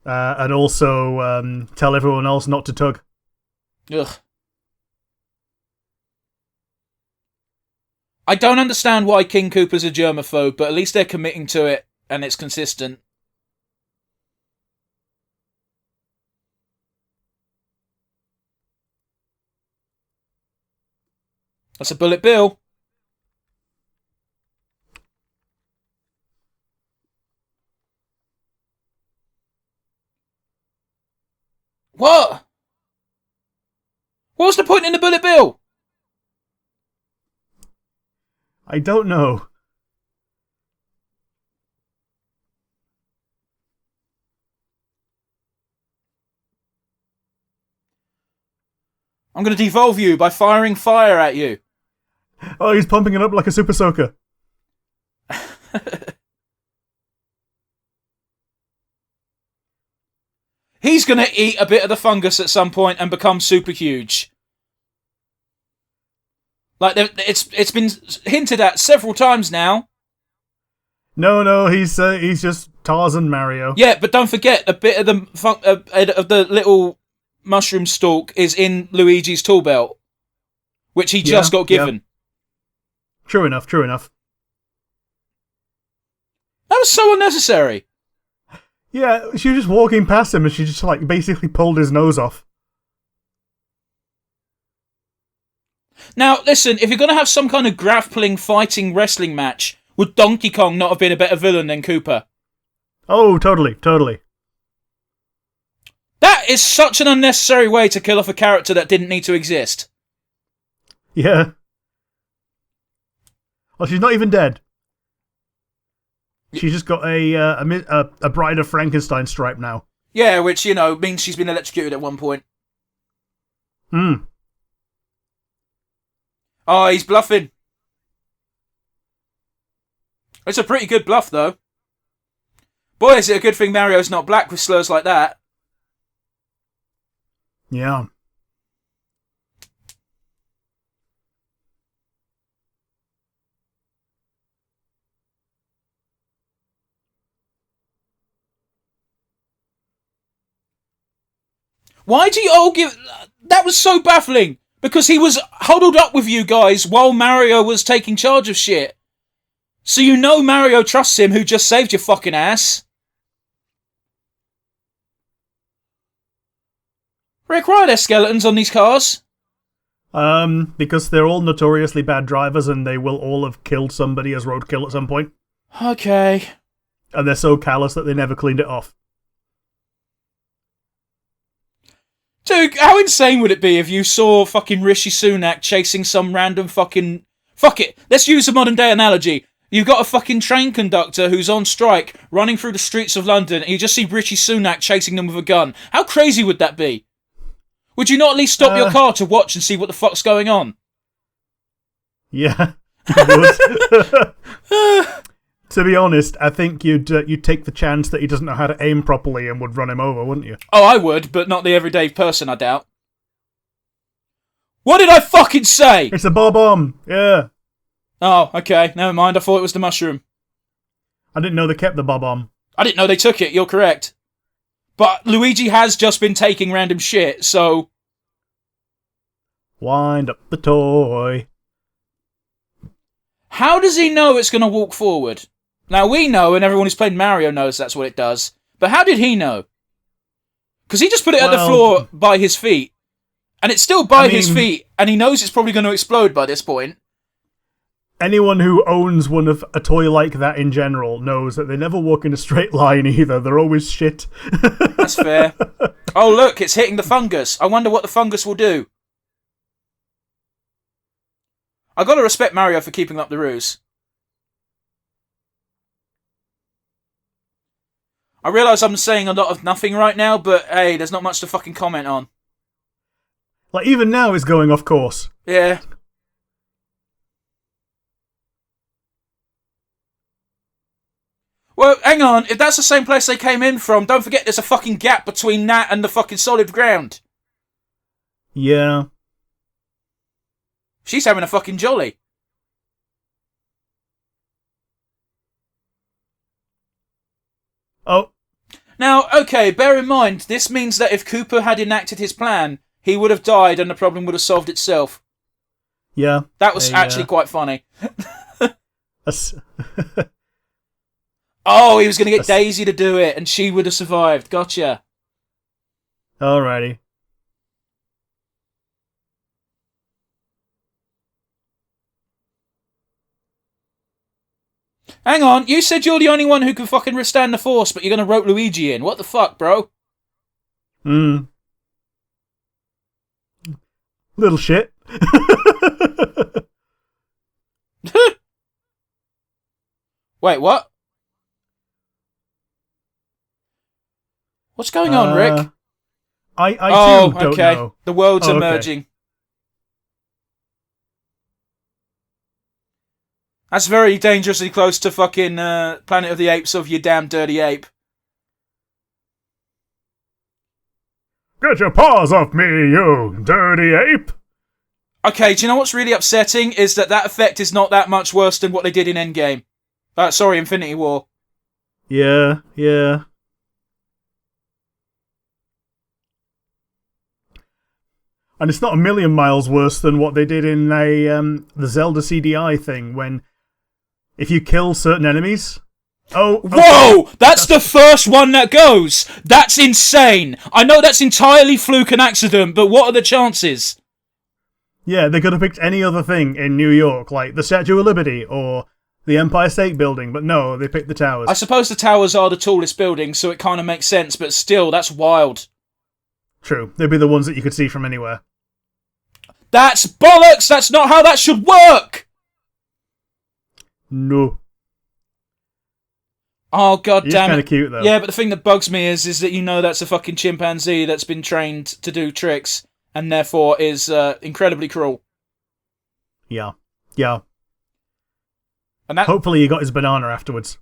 And also tell everyone else not to tug. Ugh. I don't understand why King Cooper's a germaphobe, but at least they're committing to it, and it's consistent. That's a bullet bill. What? What was the point in the bullet bill? I don't know. I'm going to devolve you by firing fire at you. Oh, he's pumping it up like a super soaker. He's going to eat a bit of the fungus at some point and become super huge. Like, it's been hinted at several times now. No, he's just Tarzan Mario. Yeah, but don't forget, a bit of the little mushroom stalk is in Luigi's tool belt, which he just got given. Yeah. True enough. That was so unnecessary. Yeah, she was just walking past him and she just like basically pulled his nose off. Now, listen, if you're going to have some kind of grappling, fighting, wrestling match, would Donkey Kong not have been a better villain than Koopa? Oh, totally. That is such an unnecessary way to kill off a character that didn't need to exist. Yeah. Well, she's not even dead. She's just got a Bride of Frankenstein stripe now. Yeah, which, you know, means she's been electrocuted at one point. Oh, he's bluffing. It's a pretty good bluff, though. Boy, is it a good thing Mario's not black with slurs like that. Yeah. Why do you all give... That was so baffling. Because he was huddled up with you guys while Mario was taking charge of shit. So you know Mario trusts him, who just saved your fucking ass. Rick, why are there skeletons on these cars? Because they're all notoriously bad drivers and they will all have killed somebody as roadkill at some point. Okay. And they're so callous that they never cleaned it off. Dude, how insane would it be if you saw fucking Rishi Sunak chasing some random fucking... Fuck it, let's use a modern day analogy. You've got a fucking train conductor who's on strike, running through the streets of London, and you just see Rishi Sunak chasing them with a gun. How crazy would that be? Would you not at least stop your car to watch and see what the fuck's going on? Yeah, I would. To be honest, I think you'd take the chance that he doesn't know how to aim properly and would run him over, wouldn't you? Oh, I would, but not the everyday person, I doubt. What did I fucking say? It's a bob-omb, yeah. Oh, okay, never mind, I thought it was the mushroom. I didn't know they kept the bob-omb. I didn't know they took it, you're correct. But Luigi has just been taking random shit, so... Wind up the toy. How does he know it's going to walk forward? Now, we know, and everyone who's played Mario knows that's what it does. But how did he know? Because he just put it at the floor by his feet. And it's still by his feet, and he knows it's probably going to explode by this point. Anyone who owns a toy like that in general knows that they never walk in a straight line either. They're always shit. That's fair. Oh, look, it's hitting the fungus. I wonder what the fungus will do. I gotta respect Mario for keeping up the ruse. I realise I'm saying a lot of nothing right now, but hey, there's not much to fucking comment on. Like, even now it's going off course. Yeah. Well, hang on, if that's the same place they came in from, don't forget there's a fucking gap between that and the fucking solid ground. Yeah. She's having a fucking jolly. Oh. Now, okay, bear in mind, this means that if Koopa had enacted his plan, he would have died and the problem would have solved itself. Yeah. That was actually quite funny. Oh, he was going to get Daisy to do it and she would have survived. Gotcha. Alrighty. Hang on, you said you're the only one who can fucking withstand the Force, but you're going to rope Luigi in. What the fuck, bro? Little shit. Wait, what? What's going on, Rick? I too don't know. The world's emerging. Okay. That's very dangerously close to fucking Planet of the Apes of you damn dirty ape. Get your paws off me, you dirty ape! Okay, do you know what's really upsetting? Is that effect is not that much worse than what they did in Endgame. Sorry, Infinity War. Yeah. And it's not a million miles worse than what they did in the Zelda CDI thing, when if you kill certain enemies... Oh, okay. Whoa! That's the first one that goes! That's insane! I know that's entirely fluke and accident, but what are the chances? Yeah, they could have picked any other thing in New York, like the Statue of Liberty or the Empire State Building, but no, they picked the towers. I suppose the towers are the tallest buildings, so it kind of makes sense, but still, that's wild. True, they'd be the ones that you could see from anywhere. That's bollocks! That's not how that should work! No. Oh, god damn it. He's kind of cute, though. Yeah, but the thing that bugs me is that you know that's a fucking chimpanzee that's been trained to do tricks, and therefore is incredibly cruel. Yeah. And that... Hopefully he got his banana afterwards.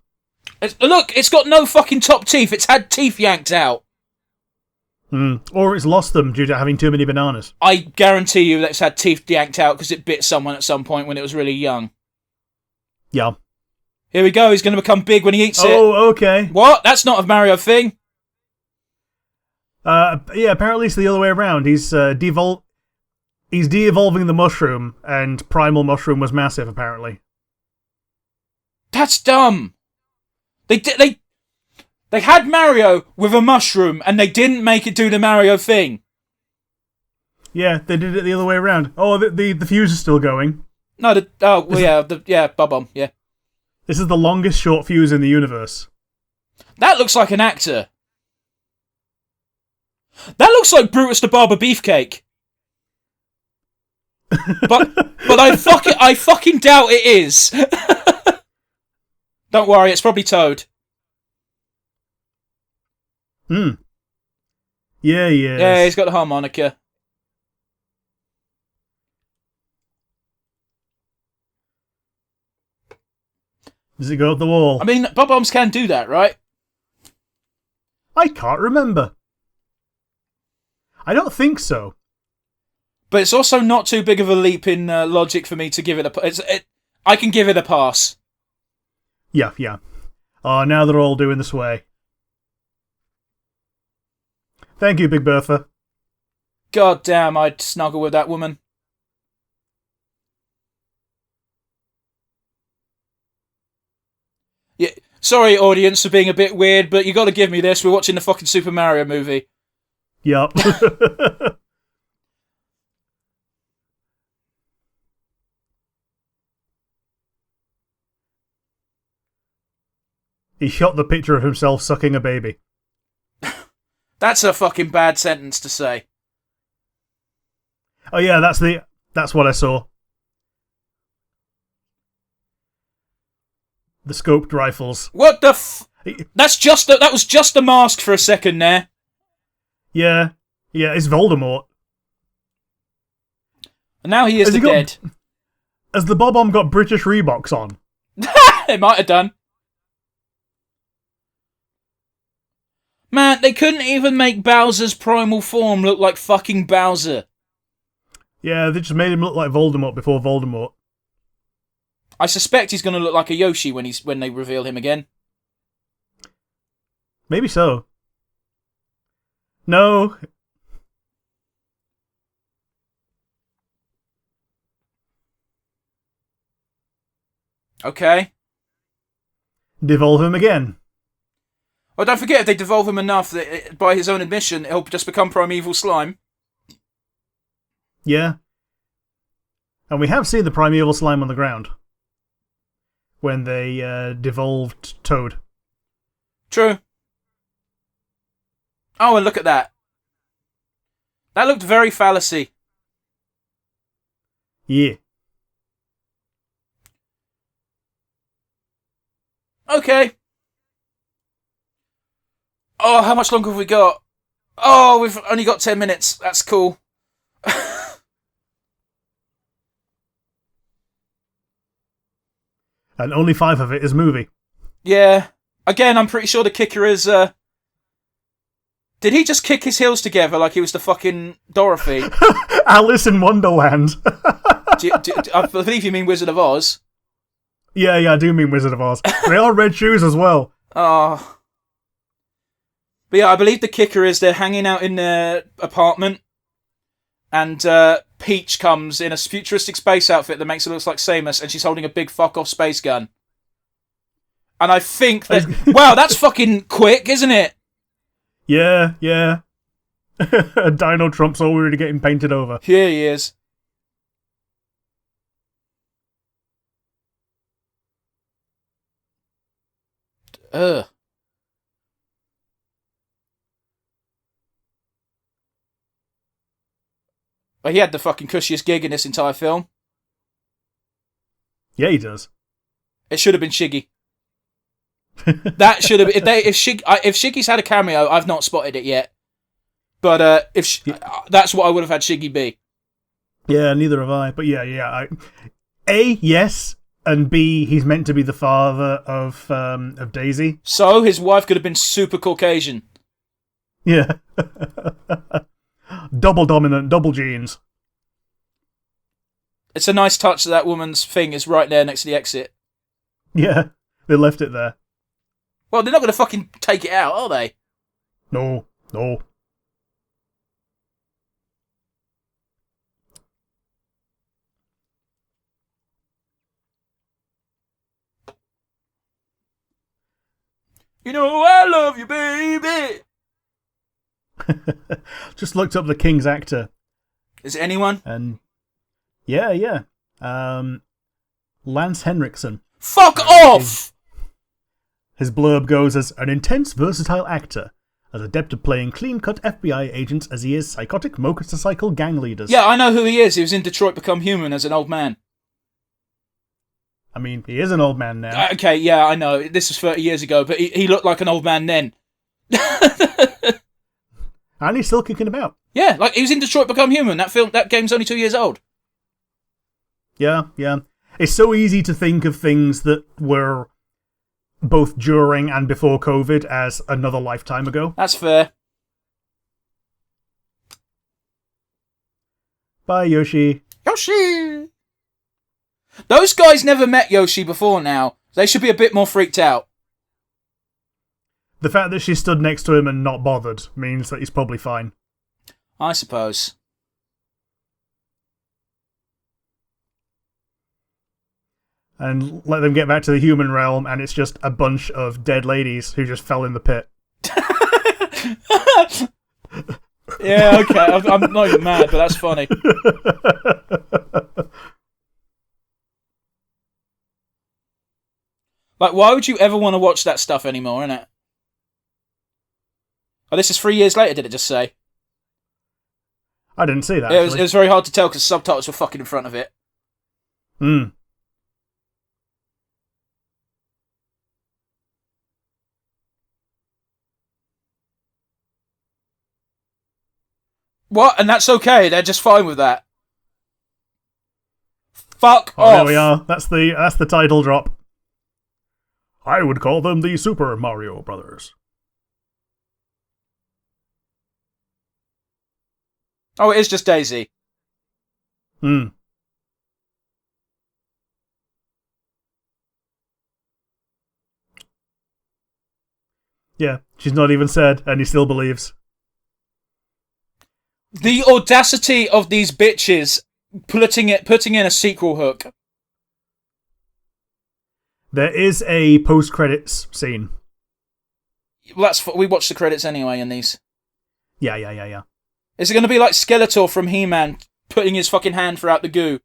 Look, it's got no fucking top teeth. It's had teeth yanked out. Or it's lost them due to having too many bananas. I guarantee you that it's had teeth yanked out because it bit someone at some point when it was really young. Yeah. Here we go. He's going to become big when he eats it. Oh, okay. What? That's not a Mario thing. Yeah, apparently it's the other way around. He's de-evolving the mushroom, and Primal Mushroom was massive, apparently. That's dumb. They had Mario with a mushroom, and they didn't make it do the Mario thing. Yeah, they did it the other way around. Oh, the fuse is still going. No, Bob-omb, yeah. This is the longest short fuse in the universe. That looks like an actor. That looks like Brutus the Barber Beefcake. but I fucking doubt it is. Don't worry, it's probably Toad. Yeah, he is. Yeah, he's got the harmonica. Does it go up the wall? I mean, bob-ombs can do that, right? I can't remember. I don't think so. But it's also not too big of a leap in logic for me to give it a... I can give it a pass. Yeah. Oh, now they're all doing the sway. Thank you, Big Bertha. God damn, I'd snuggle with that woman. Yeah, sorry, audience, for being a bit weird, but you got to give me this. We're watching the fucking Super Mario movie. Yup. He shot the picture of himself sucking a baby. That's a fucking bad sentence to say. Oh yeah, that's what I saw. The scoped rifles. What the that was just a mask for a second there. Yeah, it's Voldemort. And now he is the dead. Has the Bob-omb got British Reeboks on? It might have done. Man, they couldn't even make Bowser's primal form look like fucking Bowser. Yeah, they just made him look like Voldemort before Voldemort. I suspect he's going to look like a Yoshi when they reveal him again. Maybe so. No. Okay. Devolve him again. Oh, don't forget, if they devolve him enough, that by his own admission, he'll just become primeval slime. Yeah. And we have seen the primeval slime on the ground. When they devolved Toad. True. Oh, and look at that. That looked very fallacy. Yeah. Okay. Oh, how much longer have we got? Oh, we've only got 10 minutes. That's cool. And only 5 of it is movie. Yeah. Again, I'm pretty sure the kicker is... Did he just kick his heels together like he was the fucking Dorothy? Alice in Wonderland. I believe you mean Wizard of Oz. Yeah, I do mean Wizard of Oz. They are red shoes as well. Oh. But yeah, I believe the kicker is they're hanging out in their apartment, and Peach comes in a futuristic space outfit that makes her look like Samus, and she's holding a big fuck-off space gun. And I think that... wow, that's fucking quick, isn't it? Yeah. Dino Trump's already getting painted over. Here he is. Ugh. Well, he had the fucking cushiest gig in this entire film. Yeah, he does. It should have been Shiggy. That should have been... If Shiggy's had a cameo, I've not spotted it yet. But that's what I would have had Shiggy be. Yeah, neither have I. But yeah. A, yes. And B, he's meant to be the father of Daisy. So his wife could have been super Caucasian. Yeah. Double dominant, double genes. It's a nice touch that woman's thing is right there next to the exit. Yeah, they left it there. Well, they're not going to fucking take it out, are they? No. You know I love you, baby. Just looked up the King's actor. Is it anyone? And yeah. Lance Henriksen. Fuck off! His blurb goes as an intense, versatile actor, as adept at playing clean-cut FBI agents as he is psychotic motorcycle gang leaders. Yeah, I know who he is. He was in Detroit Become Human as an old man. I mean, he is an old man now. Okay, yeah, I know. This was 30 years ago, but he looked like an old man then. And he's still kicking about. Yeah, like he was in Detroit Become Human. That game's only 2 years old. Yeah. It's so easy to think of things that were both during and before COVID as another lifetime ago. That's fair. Bye, Yoshi. Yoshi! Those guys never met Yoshi before now. They should be a bit more freaked out. The fact that she stood next to him and not bothered means that he's probably fine. I suppose. And let them get back to the human realm, and it's just a bunch of dead ladies who just fell in the pit. Yeah, okay. I'm not even mad, but that's funny. Like, why would you ever want to watch that stuff anymore, innit? Oh, this is 3 years later, did it just say? I didn't see that. Yeah, it was very hard to tell because subtitles were fucking in front of it. Hmm. What? And that's okay. They're just fine with that. Fuck off. There we are. That's the title drop. I would call them the Super Mario Brothers. Oh, it is just Daisy. Hmm. Yeah, she's not even said, and he still believes. The audacity of these bitches putting in a sequel hook. There is a post-credits scene. Well, we watched the credits anyway in these. Yeah. Is it going to be like Skeletor from He-Man putting his fucking hand throughout the goo?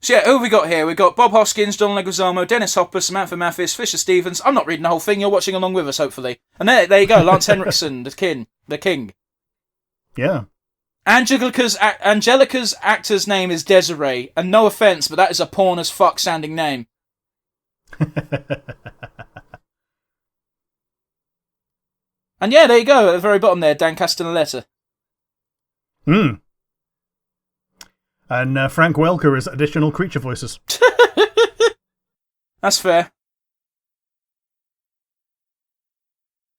So yeah, who have we got here? We've got Bob Hoskins, John Leguizamo, Dennis Hopper, Samantha Mathis, Fisher Stevens. I'm not reading the whole thing. You're watching along with us, hopefully. And there you go, Lance Henriksen, the king. Yeah. Angelica's actor's name is Desiree, and no offence, but that is a porn as fuck sounding name. And yeah, there you go, at the very bottom there, Dan Castellaneta. Hmm. And Frank Welker is additional creature voices. That's fair.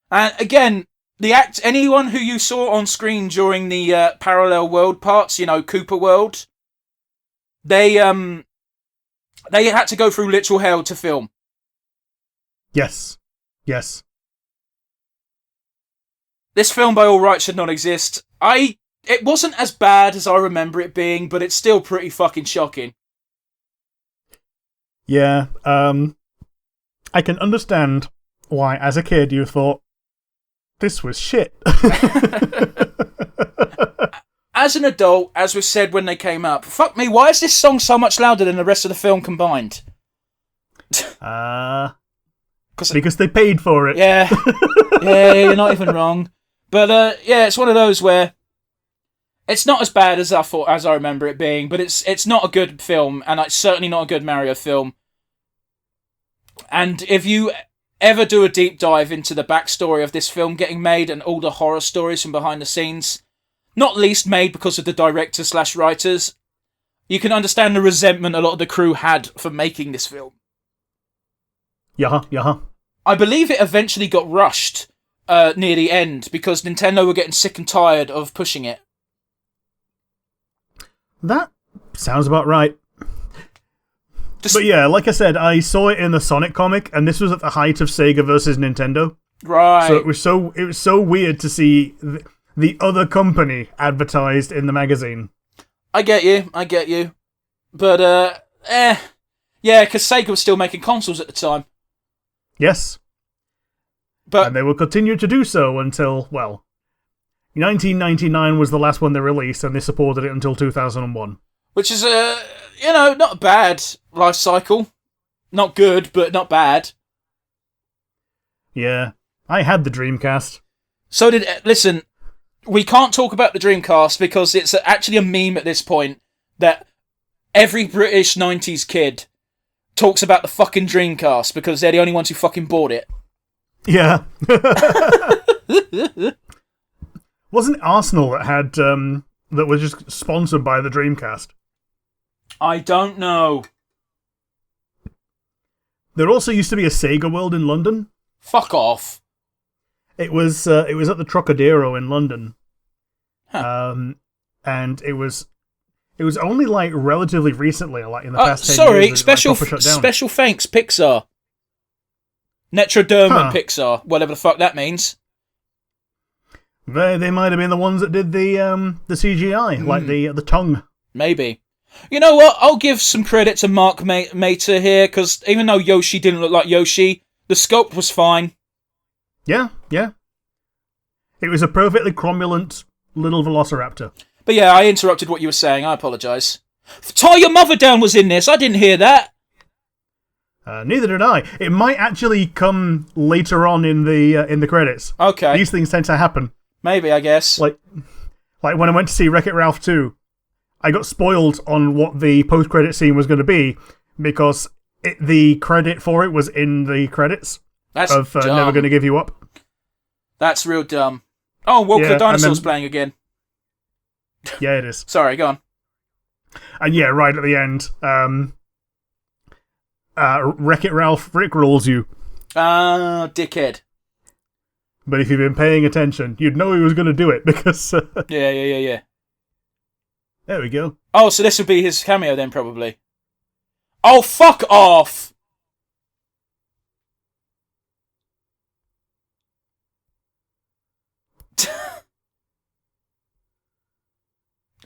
And again, anyone who you saw on screen during the parallel world parts, Cooper World, they had to go through literal hell to film. Yes. This film, by all rights, should not exist. It wasn't as bad as I remember it being, but it's still pretty fucking shocking. Yeah, I can understand why, as a kid, you thought, this was shit. As an adult, as was said when they came up, fuck me, why is this song so much louder than the rest of the film combined? Because they paid for it. Yeah, you're not even wrong. But yeah, it's one of those where it's not as bad as I remember it being, but it's not a good film, and it's certainly not a good Mario film. And if you ever do a deep dive into the backstory of this film getting made and all the horror stories from behind the scenes, not least made because of the director/writers, you can understand the resentment a lot of the crew had for making this film. Yeah. I believe it eventually got rushed near the end because Nintendo were getting sick and tired of pushing it. That sounds about right. But yeah, like I said, I saw it in the Sonic comic, and this was at the height of Sega versus Nintendo. Right. So it was so weird to see the other company advertised in the magazine. I get you. But, yeah, because Sega was still making consoles at the time. Yes. And they will continue to do so until, 1999 was the last one they released, and they supported it until 2001. Which is, not a bad life cycle. Not good, but not bad. Yeah. I had the Dreamcast. So listen, we can't talk about the Dreamcast because it's actually a meme at this point that every British 90s kid talks about the fucking Dreamcast because they're the only ones who fucking bought it. Yeah. Wasn't it Arsenal that had, that was just sponsored by the Dreamcast? I don't know. There also used to be a Sega World in London. Fuck off. It was at the Trocadero in London. Huh. And it was only like relatively recently, like in the past 10 sorry, years. special thanks, Pixar. Netroderm and Pixar, whatever the fuck that means. They might have been the ones that did the CGI, like the tongue. Maybe. You know what? I'll give some credit to Mark Mater here, because even though Yoshi didn't look like Yoshi, the sculpt was fine. Yeah. It was a perfectly cromulent little velociraptor. But yeah, I interrupted what you were saying. I apologise. Tie Your Mother Down was in this. I didn't hear that. Neither did I. It might actually come later on in the credits. Okay. These things tend to happen. Maybe, I guess. Like when I went to see Wreck-It Ralph 2, I got spoiled on what the post-credit scene was going to be because the credit for it was in the credits. That's dumb. Never Gonna Give You Up. That's real dumb. Oh, Walk the Dinosaur's playing again. Yeah, it is. Sorry, go on. And yeah, right at the end, Wreck-It Ralph rickrolls you. Dickhead. But if you've been paying attention, you'd know he was going to do it because... Yeah. There we go. Oh, so this would be his cameo then, probably. Oh, fuck off!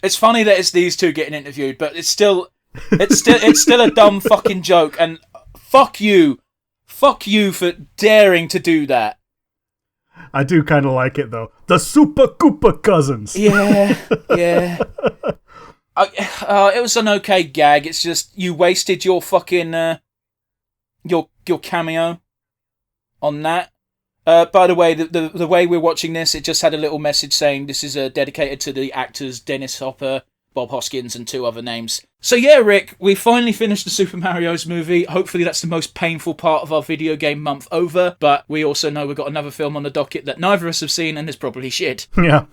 It's funny that it's these two getting interviewed, but it's still a dumb fucking joke, and fuck you for daring to do that. I do kind of like it though. The Super Koopa Cousins. Yeah. It was an okay gag. It's just you wasted your fucking your cameo on that. By the way, the way we're watching this, it just had a little message saying this is dedicated to the actors Dennis Hopper, Bob Hoskins, and 2 other names. So yeah, Rick, we finally finished the Super Mario's movie. Hopefully that's the most painful part of our video game month over, but we also know we've got another film on the docket that neither of us have seen and is probably shit. Yeah.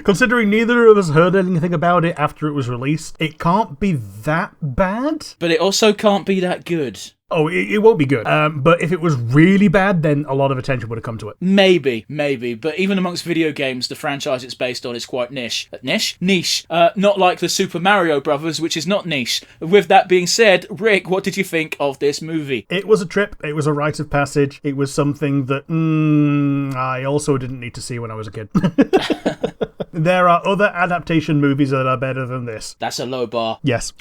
Considering neither of us heard anything about it after it was released, it can't be that bad. But it also can't be that good. Oh, it won't be good. But if it was really bad, then a lot of attention would have come to it. Maybe. But even amongst video games, the franchise it's based on is quite niche. Niche. Not like the Super Mario Brothers, which is not niche. With that being said, Rick, what did you think of this movie? It was a trip. It was a rite of passage. It was something that I also didn't need to see when I was a kid. There are other adaptation movies that are better than this. That's a low bar. Yes.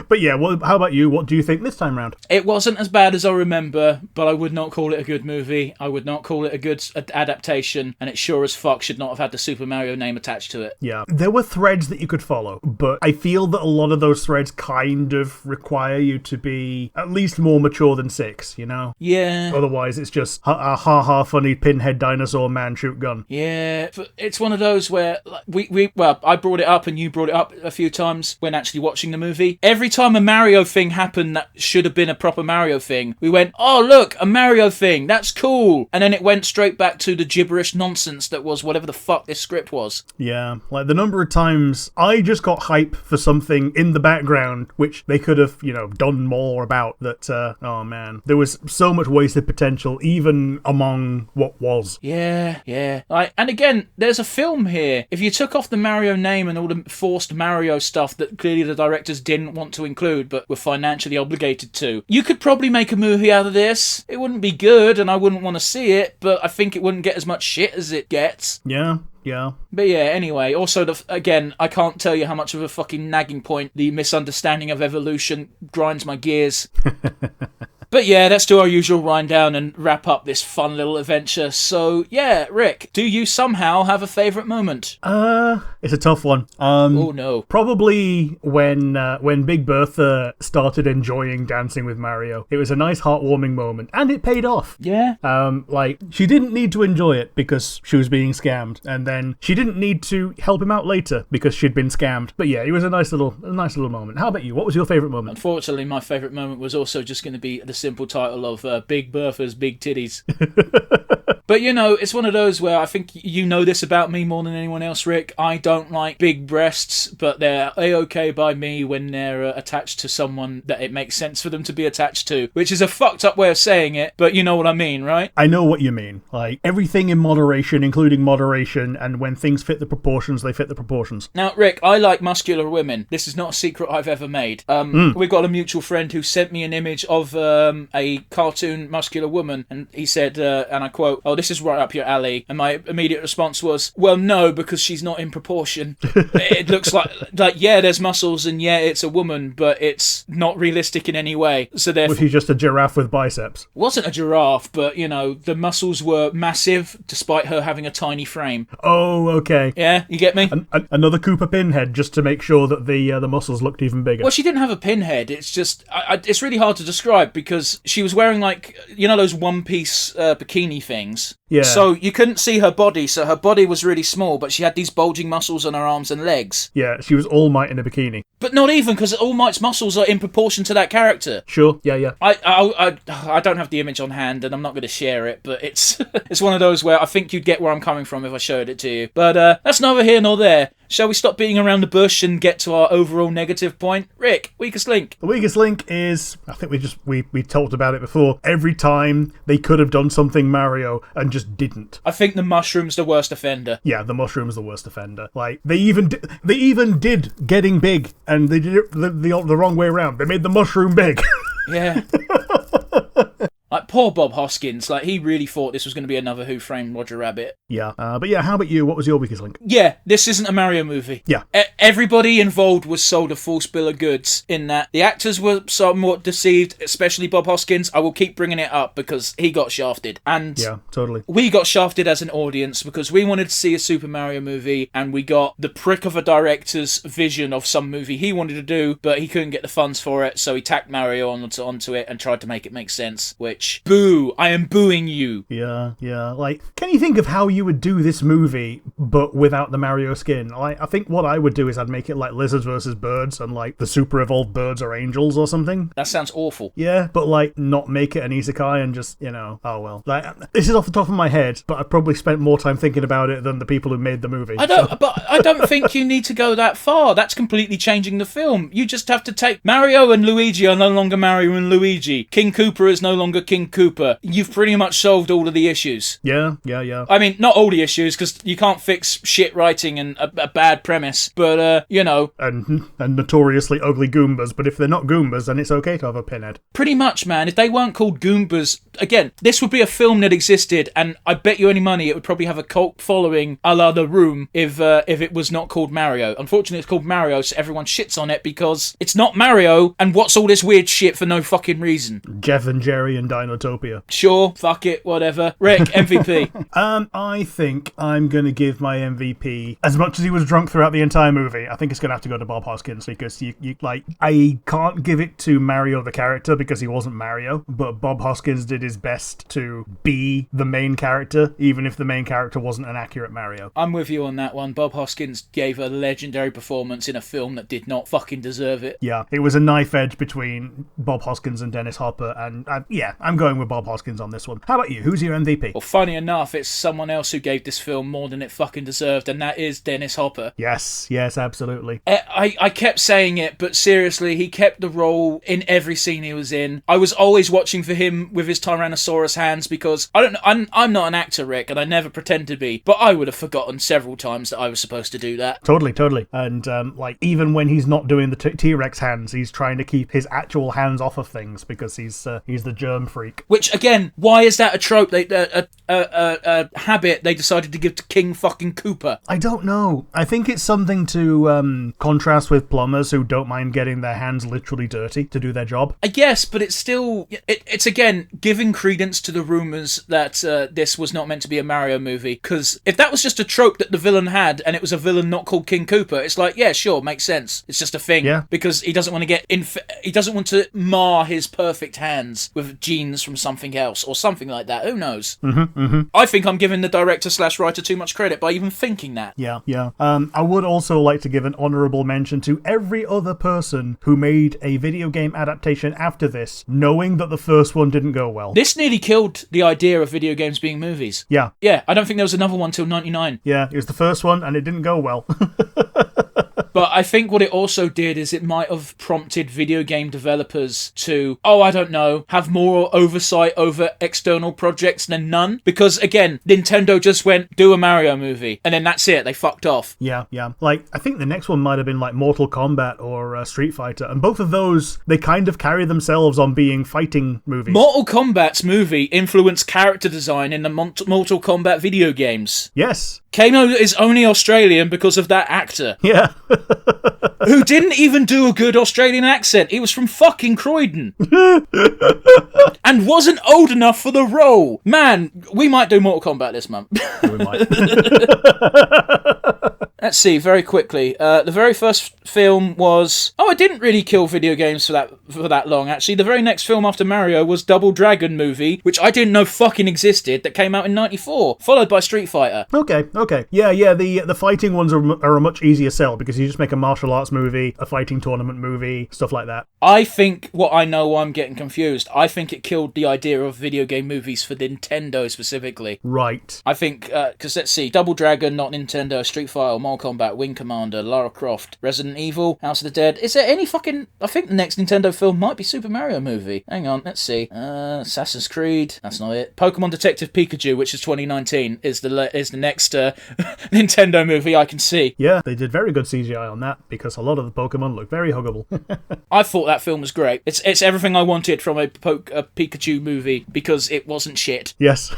But yeah, well, how about you? What do you think this time round? It wasn't as bad as I remember, but I would not call it a good movie. I would not call it a good adaptation, and it sure as fuck should not have had the Super Mario name attached to it. Yeah, there were threads that you could follow, but I feel that a lot of those threads kind of require you to be at least more mature than 6, you know? Yeah. Otherwise, it's just ha funny pinhead dinosaur man shoot gun. Yeah, but it's one of those where I brought it up and you brought it up a few times when actually watching the movie. Every time a Mario thing happened that should have been a proper Mario thing, we went, oh look, a Mario thing, that's cool. And then it went straight back to the gibberish nonsense that was whatever the fuck this script was. Yeah, like the number of times I just got hype for something in the background, which they could have, done more about that, oh man. There was so much wasted potential, even among what was. Yeah. And again, there's a film here. If you took off the Mario name and all the forced Mario stuff that clearly the directors didn't want to include, but were financially obligated to, you could probably make a movie out of this. It wouldn't be good, and I wouldn't want to see it, but I think it wouldn't get as much shit as it gets. Yeah. But yeah, anyway, also, again, I can't tell you how much of a fucking nagging point the misunderstanding of evolution grinds my gears. But yeah, let's do our usual wind down and wrap up this fun little adventure. So yeah, Rick, do you somehow have a favourite moment? It's a tough one. Oh no. Probably when Big Bertha started enjoying dancing with Mario. It was a nice heartwarming moment, and it paid off. Yeah. Like she didn't need to enjoy it because she was being scammed, and then she didn't need to help him out later because she'd been scammed. But yeah, it was a nice little moment. How about you? What was your favourite moment? Unfortunately, my favourite moment was also just going to be the simple title of Big Bertha's Big Titties. But, you know, it's one of those where I think you know this about me more than anyone else, Rick. I don't like big breasts, but they're A-okay by me when they're attached to someone that it makes sense for them to be attached to, which is a fucked up way of saying it, but you know what I mean, right? I know what you mean. Like, everything in moderation, including moderation, and when things fit the proportions, they fit the proportions. Now, Rick, I like muscular women. This is not a secret I've ever made. We've got a mutual friend who sent me an image of a cartoon muscular woman, and he said, and I quote, "Oh, this is right up your alley." And my immediate response was, "Well, no, because she's not in proportion." It looks like, yeah, there's muscles, and yeah, it's a woman, but it's not realistic in any way. So therefore, Was he just a giraffe with biceps? wasn't a giraffe, but, you know, the muscles were massive, despite her having a tiny frame. Oh, okay. Yeah, you get me? Another Cooper pinhead, just to make sure that the muscles looked even bigger. Well, she didn't have a pinhead. It's just, it's really hard to describe because she was wearing, like, you know, those one-piece bikini things. Yeah. So you couldn't see her body, so her body was really small, but she had these bulging muscles on her arms and legs. Yeah, she was All Might in a bikini. But not even, because All Might's muscles are in proportion to that character. Sure, yeah. I don't have the image on hand, and I'm not going to share it, but it's it's one of those where I think you'd get where I'm coming from if I showed it to you. But that's neither here nor there. Shall we stop beating around the bush and get to our overall negative point? Rick, weakest link. The weakest link is, I think we talked about it before, every time they could have done something Mario and just didn't. I think the mushroom's the worst offender. Yeah, the mushroom's the worst offender. Like, they even did getting big, and they did it the wrong way around. They made the mushroom big. Yeah. Like, poor Bob Hoskins, like, he really thought this was going to be another Who Framed Roger Rabbit. Yeah, but yeah, how about you? What was your weakest link? Yeah, this isn't a Mario movie. Yeah. Everybody involved was sold a false bill of goods in that the actors were somewhat deceived, especially Bob Hoskins. I will keep bringing it up because he got shafted. And yeah, totally. we got shafted as an audience because we wanted to see a Super Mario movie and we got the prick of a director's vision of some movie he wanted to do, but he couldn't get the funds for it, so he tacked Mario onto it and tried to make it make sense, which, boo, I am booing you. Yeah. Like, can you think of how you would do this movie, but without the Mario skin? Like, I think what I would do is I'd make it like lizards versus birds, and like the super evolved birds are angels or something. That sounds awful. Yeah, but like not make it an isekai and just, you know, oh well. Like, this is off the top of my head, but I probably spent more time thinking about it than the people who made the movie. But I don't think you need to go that far. That's completely changing the film. You just have to take Mario and Luigi are no longer Mario and Luigi. King Koopa is no longer King Koopa. You've pretty much solved all of the issues. Yeah. I mean, not all the issues, because you can't fix shit writing and a bad premise, but, you know. And notoriously ugly Goombas, but if they're not Goombas, then it's okay to have a pinhead. Pretty much, man. If they weren't called Goombas, again, this would be a film that existed, and I bet you any money it would probably have a cult following a la The Room if it was not called Mario. Unfortunately, it's called Mario, so everyone shits on it because it's not Mario, and what's all this weird shit for no fucking reason? Jeff and Jerry and Dinotopia. Sure, fuck it, whatever. Rick, MVP. I think I'm going to give my MVP, as much as he was drunk throughout the entire movie, I think it's going to have to go to Bob Hoskins, because I can't give it to Mario the character because he wasn't Mario, but Bob Hoskins did his best to be the main character, even if the main character wasn't an accurate Mario. I'm with you on that one. Bob Hoskins gave a legendary performance in a film that did not fucking deserve it. Yeah, it was a knife edge between Bob Hoskins and Dennis Hopper, and I'm going with Bob Hoskins on this one. How about you? Who's your MVP? Well, funny enough, it's someone else who gave this film more than it fucking deserved, and that is Dennis Hopper. Yes, absolutely. I kept saying it, but seriously, he kept the role in every scene he was in. I was always watching for him with his Tyrannosaurus hands because I'm not an actor, Rick, and I never pretend to be, but I would have forgotten several times that I was supposed to do that. Totally. And even when he's not doing the T-Rex hands, he's trying to keep his actual hands off of things because he's the germ freak. Which, again, why is that a trope? A habit they decided to give to King fucking Koopa? I don't know. I think it's something to contrast with plumbers who don't mind getting their hands literally dirty to do their job. I guess, but it's still... It's again, giving credence to the rumours that this was not meant to be a Mario movie, because if that was just a trope that the villain had, and it was a villain not called King Koopa, it's like, yeah, sure, makes sense. It's just a thing. Yeah. Because he doesn't want to he doesn't want to mar his perfect hands with genes from something else, or something like that. Who knows? Mm-hmm. I think I'm giving the director/writer too much credit by even thinking that. Yeah. I would also like to give an honourable mention to every other person who made a video game adaptation after this, knowing that the first one didn't go well. This nearly killed the idea of video games being movies. Yeah. Yeah, I don't think there was another one till 99. Yeah, it was the first one and it didn't go well. But I think what it also did is it might have prompted video game developers to, I don't know, have more oversight over external projects than none. Because, again, Nintendo just went, do a Mario movie. And then that's it. They fucked off. Yeah. Like, I think the next one might have been like Mortal Kombat or Street Fighter. And both of those, they kind of carry themselves on being fighting movies. Mortal Kombat's movie influenced character design in the Mortal Kombat video games. Yes. Kano is only Australian because of that actor. Yeah. Who didn't even do a good Australian accent. He was from fucking Croydon. And wasn't old enough for the role. Man, we might do Mortal Kombat this month. We might. Let's see, very quickly. The very first film was... it didn't really kill video games for that long, actually. The very next film after Mario was Double Dragon movie, which I didn't know fucking existed, that came out in 94, followed by Street Fighter. Okay. Yeah, the fighting ones are a much easier sell, because you just make a martial arts movie, a fighting tournament movie, stuff like that. I think I'm getting confused. I think it killed the idea of video game movies for Nintendo specifically. Right. I think, because let's see, Double Dragon, not Nintendo, Street Fighter, Mortal Kombat, Wing Commander, Lara Croft, Resident Evil, House of the Dead. Is there any fucking... I think the next Nintendo film might be Super Mario movie. Hang on, let's see. Assassin's Creed, that's not it. Pokemon Detective Pikachu, which is 2019, is the next Nintendo movie I can see. Yeah, they did very good CGI on that, because a lot of the Pokemon look very huggable. I thought that film was great. It's everything I wanted from a Pikachu movie, because it wasn't shit. Yes.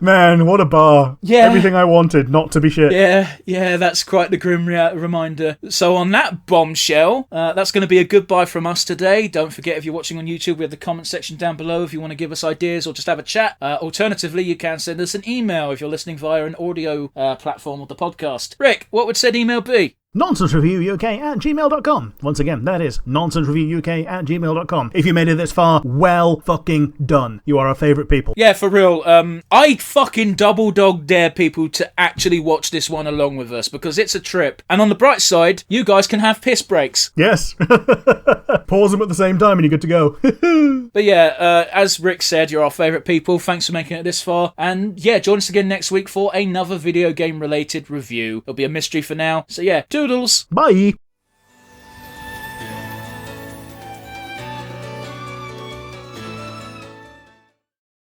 Man, what a bar. Yeah. Everything I wanted not to be shit. Yeah, that's quite the grim reminder. So on that bombshell, that's going to be a goodbye from us today. Don't forget, if you're watching on YouTube, we have the comment section down below if you want to give us ideas or just have a chat. Alternatively, you can send us an email if you're listening via an audio platform of the podcast. Rick, what would said email be? nonsensereviewuk@gmail.com. Once again, that is nonsensereviewuk@gmail.com. If you made it this far, well fucking done. You are our favourite people. Yeah, for real. I fucking double dog dare people to actually watch this one along with us, because it's a trip. And on the bright side, you guys can have piss breaks. Yes. Pause them at the same time and you're good to go. But yeah, as Rick said, you're our favourite people. Thanks for making it this far. And yeah, join us again next week for another video game related review. It'll be a mystery for now. So yeah, toodles. Bye.